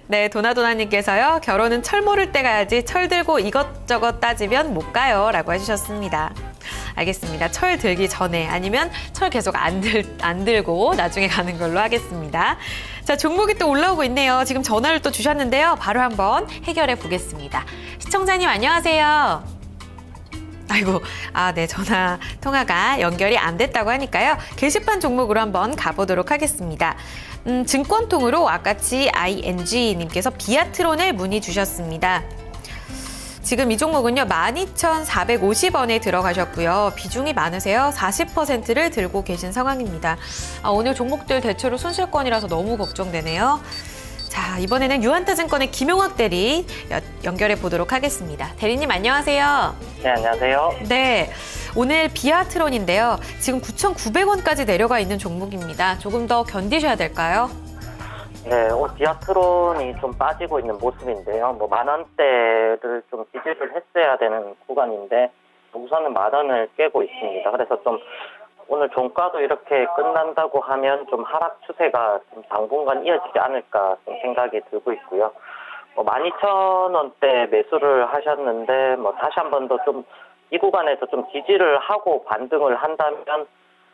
네, 도나도나님께서요. 결혼은 철 모를 때 가야지 철 들고 이것저것 따지면 못 가요 라고 해주셨습니다. 알겠습니다. 철 들기 전에 아니면 철 계속 안 들고 나중에 가는 걸로 하겠습니다. 자, 종목이 또 올라오고 있네요. 지금 전화를 또 주셨는데요. 바로 한번 해결해 보겠습니다. 시청자님 안녕하세요. 아이고, 네, 전화 통화가 연결이 안 됐다고 하니까요. 게시판 종목으로 한번 가보도록 하겠습니다. 증권통으로 아까치 ING님께서 비아트론을 문의 주셨습니다. 지금 이 종목은요, 12,450원에 들어가셨고요. 비중이 많으세요. 40%를 들고 계신 상황입니다. 오늘 종목들 대체로 손실권이라서 너무 걱정되네요. 자, 이번에는 유한타증권의 김용학 대리 연결해 보도록 하겠습니다. 대리님 안녕하세요. 네, 안녕하세요. 네, 오늘 비아트론인데요. 지금 9,900원까지 내려가 있는 종목입니다. 조금 더 견디셔야 될까요? 네, 비아트론이 좀 빠지고 있는 모습인데요. 뭐 10,000원대를 좀 지지를 했어야 되는 구간인데 우선은 10,000원을 깨고 있습니다. 그래서 좀 오늘 종가도 이렇게 끝난다고 하면 좀 하락 추세가 좀 당분간 이어지지 않을까 좀 생각이 들고 있고요. 12,000원대 매수를 하셨는데 다시 한 번 더 좀 이 구간에서 좀 지지를 하고 반등을 한다면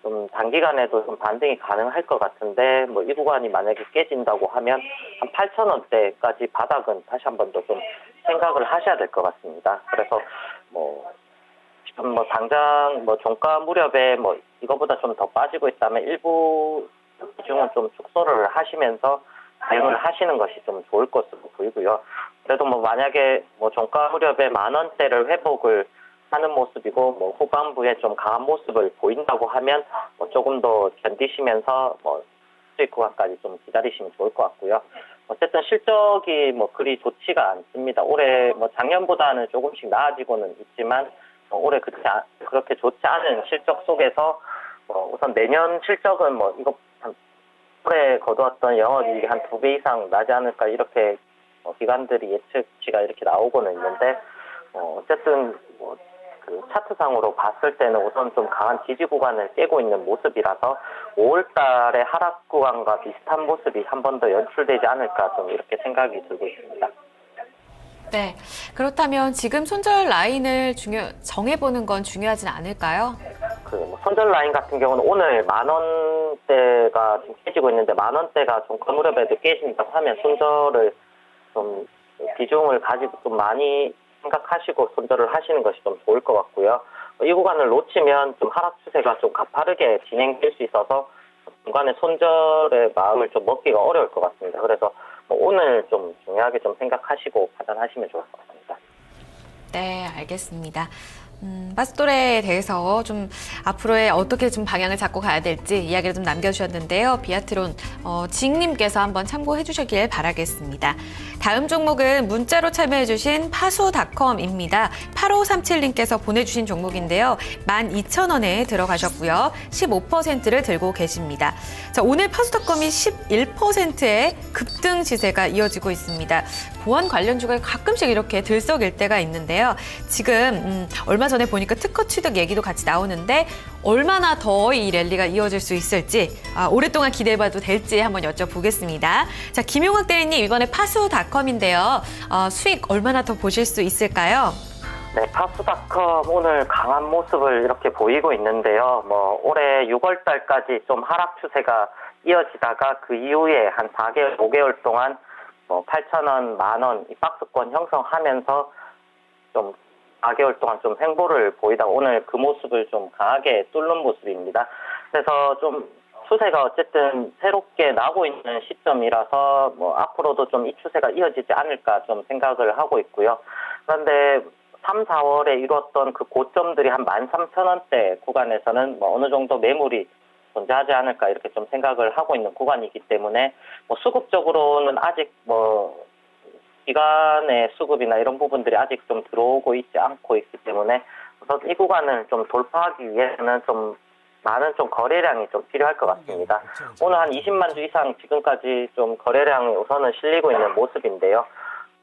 좀 단기간에도 좀 반등이 가능할 것 같은데 이 구간이 만약에 깨진다고 하면 한 8,000원대까지 바닥은 다시 한 번 더 좀 생각을 하셔야 될 것 같습니다. 그래서 지금 당장 종가 무렵에 이거보다 좀 더 빠지고 있다면 일부 비중은 좀 축소를 하시면서 대응을 하시는 것이 좀 좋을 것으로 보이고요. 그래도 만약에 종가 무렵에 10,000원대를 회복을 하는 모습이고 후반부에 좀 강한 모습을 보인다고 하면 조금 더 견디시면서 수익 구간까지 좀 기다리시면 좋을 것 같고요. 어쨌든 실적이 그리 좋지가 않습니다. 올해 작년보다는 조금씩 나아지고는 있지만 올해 그렇게 좋지 않은 실적 속에서 우선 내년 실적은 이거 올해 거두었던 영업이익이 한 2배 이상 나지 않을까 이렇게 기관들이 예측치가 이렇게 나오고는 있는데 어쨌든 그 차트상으로 봤을 때는 우선 좀 강한 지지 구간을 깨고 있는 모습이라서 5월달의 하락 구간과 비슷한 모습이 한 번 더 연출되지 않을까 좀 이렇게 생각이 들고 있습니다. 네, 그렇다면 지금 손절 라인을 정해보는 건 중요하진 않을까요? 손절 라인 같은 경우는 오늘 10,000원대가 지금 깨지고 있는데 10,000원대가 종가 무렵에도 깨진다고 하면 손절을 좀 비중을 가지고 좀 많이 생각하시고 손절을 하시는 것이 좀 좋을 것 같고요. 이 구간을 놓치면 좀 하락 추세가 좀 가파르게 진행될 수 있어서 중간에 손절의 마음을 좀 먹기가 어려울 것 같습니다. 그래서 오늘 좀 중요하게 좀 생각하시고 판단하시면 좋을 것 같습니다. 네, 알겠습니다. 바스토레에 대해서 좀 앞으로의 어떻게 좀 방향을 잡고 가야 될지 이야기를 좀 남겨주셨는데요. 비아트론 지익님께서 한번 참고해 주시길 바라겠습니다. 다음 종목은 문자로 참여해주신 파수닷컴입니다. 8537님께서 보내주신 종목인데요. 12,000원에 들어가셨고요. 15%를 들고 계십니다. 자, 오늘 파수닷컴이 11%의 급등 시세가 이어지고 있습니다. 보안 관련주가 가끔씩 이렇게 들썩일 때가 있는데요. 지금 얼마 전에 보니까 특허 취득 얘기도 같이 나오는데 얼마나 더 이 랠리가 이어질 수 있을지 오랫동안 기대해봐도 될지 한번 여쭤보겠습니다. 자, 김용학 대리님 이번에 파수닷컴인데요. 수익 얼마나 더 보실 수 있을까요? 네, 파수닷컴 오늘 강한 모습을 이렇게 보이고 있는데요. 올해 6월 달까지 좀 하락 추세가 이어지다가 그 이후에 한 4개월, 5개월 동안 8,000원, 10,000원 이 박스권 형성하면서 좀 4개월 동안 좀 횡보를 보이다가 오늘 그 모습을 좀 강하게 뚫는 모습입니다. 그래서 좀 추세가 어쨌든 새롭게 나고 있는 시점이라서 뭐 앞으로도 좀 이 추세가 이어지지 않을까 좀 생각을 하고 있고요. 그런데 3, 4월에 이뤘던 그 고점들이 한 13,000원대 구간에서는 뭐 어느 정도 매물이 존재하지 않을까 이렇게 좀 생각을 하고 있는 구간이기 때문에 뭐 수급적으로는 아직 뭐 기간의 수급이나 이런 부분들이 아직 좀 들어오고 있지 않고 있기 때문에 우선 이 구간을 좀 돌파하기 위해서는 좀 많은 좀 거래량이 좀 필요할 것 같습니다. 오늘 한 20만 주 이상 지금까지 좀 거래량이 우선은 실리고 있는 모습인데요.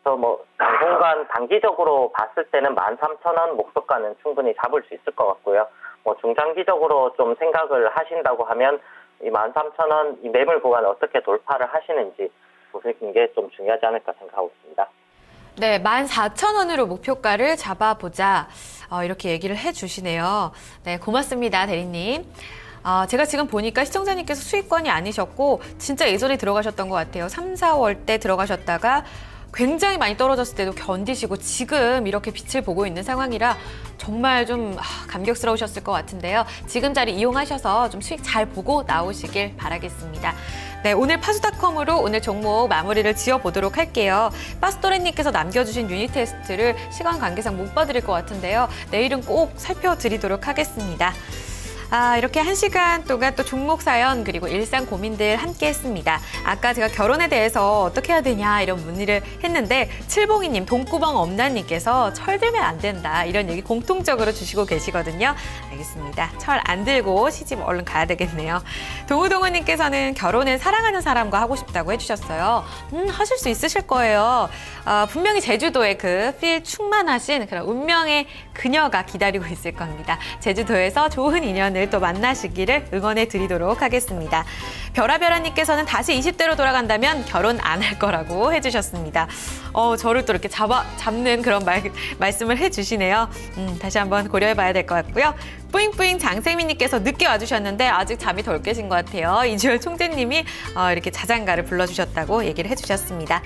그래서 뭐 당분간 단기적으로 봤을 때는 13,000원 목표가는 충분히 잡을 수 있을 것 같고요. 뭐 중장기적으로 좀 생각을 하신다고 하면 이 13,000원 이 매물 구간을 어떻게 돌파를 하시는지 보시는 게 좀 중요하지 않을까 생각하고 있습니다. 네, 14,000원으로 목표가를 잡아보자. 이렇게 얘기를 해주시네요. 네, 고맙습니다, 대리님. 제가 지금 보니까 시청자님께서 수익권이 아니셨고 진짜 예전에 들어가셨던 것 같아요. 3, 4월 때 들어가셨다가 굉장히 많이 떨어졌을 때도 견디시고 지금 이렇게 빛을 보고 있는 상황이라 정말 좀 감격스러우셨을 것 같은데요. 지금 자리 이용하셔서 좀 수익 잘 보고 나오시길 바라겠습니다. 네, 오늘 파수닷컴으로 오늘 종목 마무리를 지어보도록 할게요. 파스토레님께서 남겨주신 유닛 테스트를 시간 관계상 못 봐드릴 것 같은데요. 내일은 꼭 살펴드리도록 하겠습니다. 이렇게 1시간 동안 또 종목 사연 그리고 일상 고민들 함께 했습니다. 아까 제가 결혼에 대해서 어떻게 해야 되냐 이런 문의를 했는데 칠봉이님, 돈구멍 없나님께서 철 들면 안 된다 이런 얘기 공통적으로 주시고 계시거든요. 알겠습니다. 철 안 들고 시집 얼른 가야 되겠네요. 동우동우님께서는 결혼은 사랑하는 사람과 하고 싶다고 해주셨어요. 하실 수 있으실 거예요. 분명히 제주도에 그 필 충만하신 그런 운명의 그녀가 기다리고 있을 겁니다. 제주도에서 좋은 인연을 또 만나시기를 응원해 드리도록 하겠습니다. 별아별아님께서는 다시 20대로 돌아간다면 결혼 안 할 거라고 해주셨습니다. 저를 또 이렇게 잡는 그런 말씀을 해주시네요. 다시 한번 고려해 봐야 될 것 같고요. 뿌잉뿌잉 장세민님께서 늦게 와주셨는데 아직 잠이 덜 깨신 것 같아요. 이주열 총재님이 이렇게 자장가를 불러주셨다고 얘기를 해주셨습니다.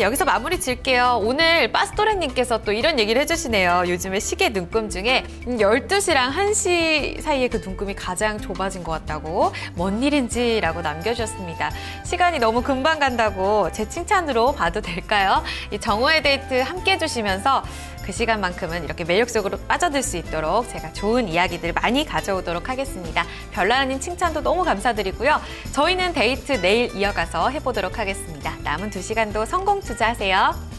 여기서 마무리 질게요. 오늘 빠스토레님께서 또 이런 얘기를 해주시네요. 요즘에 시계 눈금 중에 12시랑 1시 사이에 그 눈금이 가장 좁아진 것 같다고 뭔 일인지라고 남겨주셨습니다. 시간이 너무 금방 간다고 제 칭찬으로 봐도 될까요? 이 정오의 데이트 함께 해주시면서 그 시간만큼은 이렇게 매력 속으로 빠져들 수 있도록 제가 좋은 이야기들 많이 가져오도록 하겠습니다. 별나라님 칭찬도 너무 감사드리고요. 저희는 데이트 내일 이어가서 해보도록 하겠습니다. 남은 2시간도 성공 투자하세요.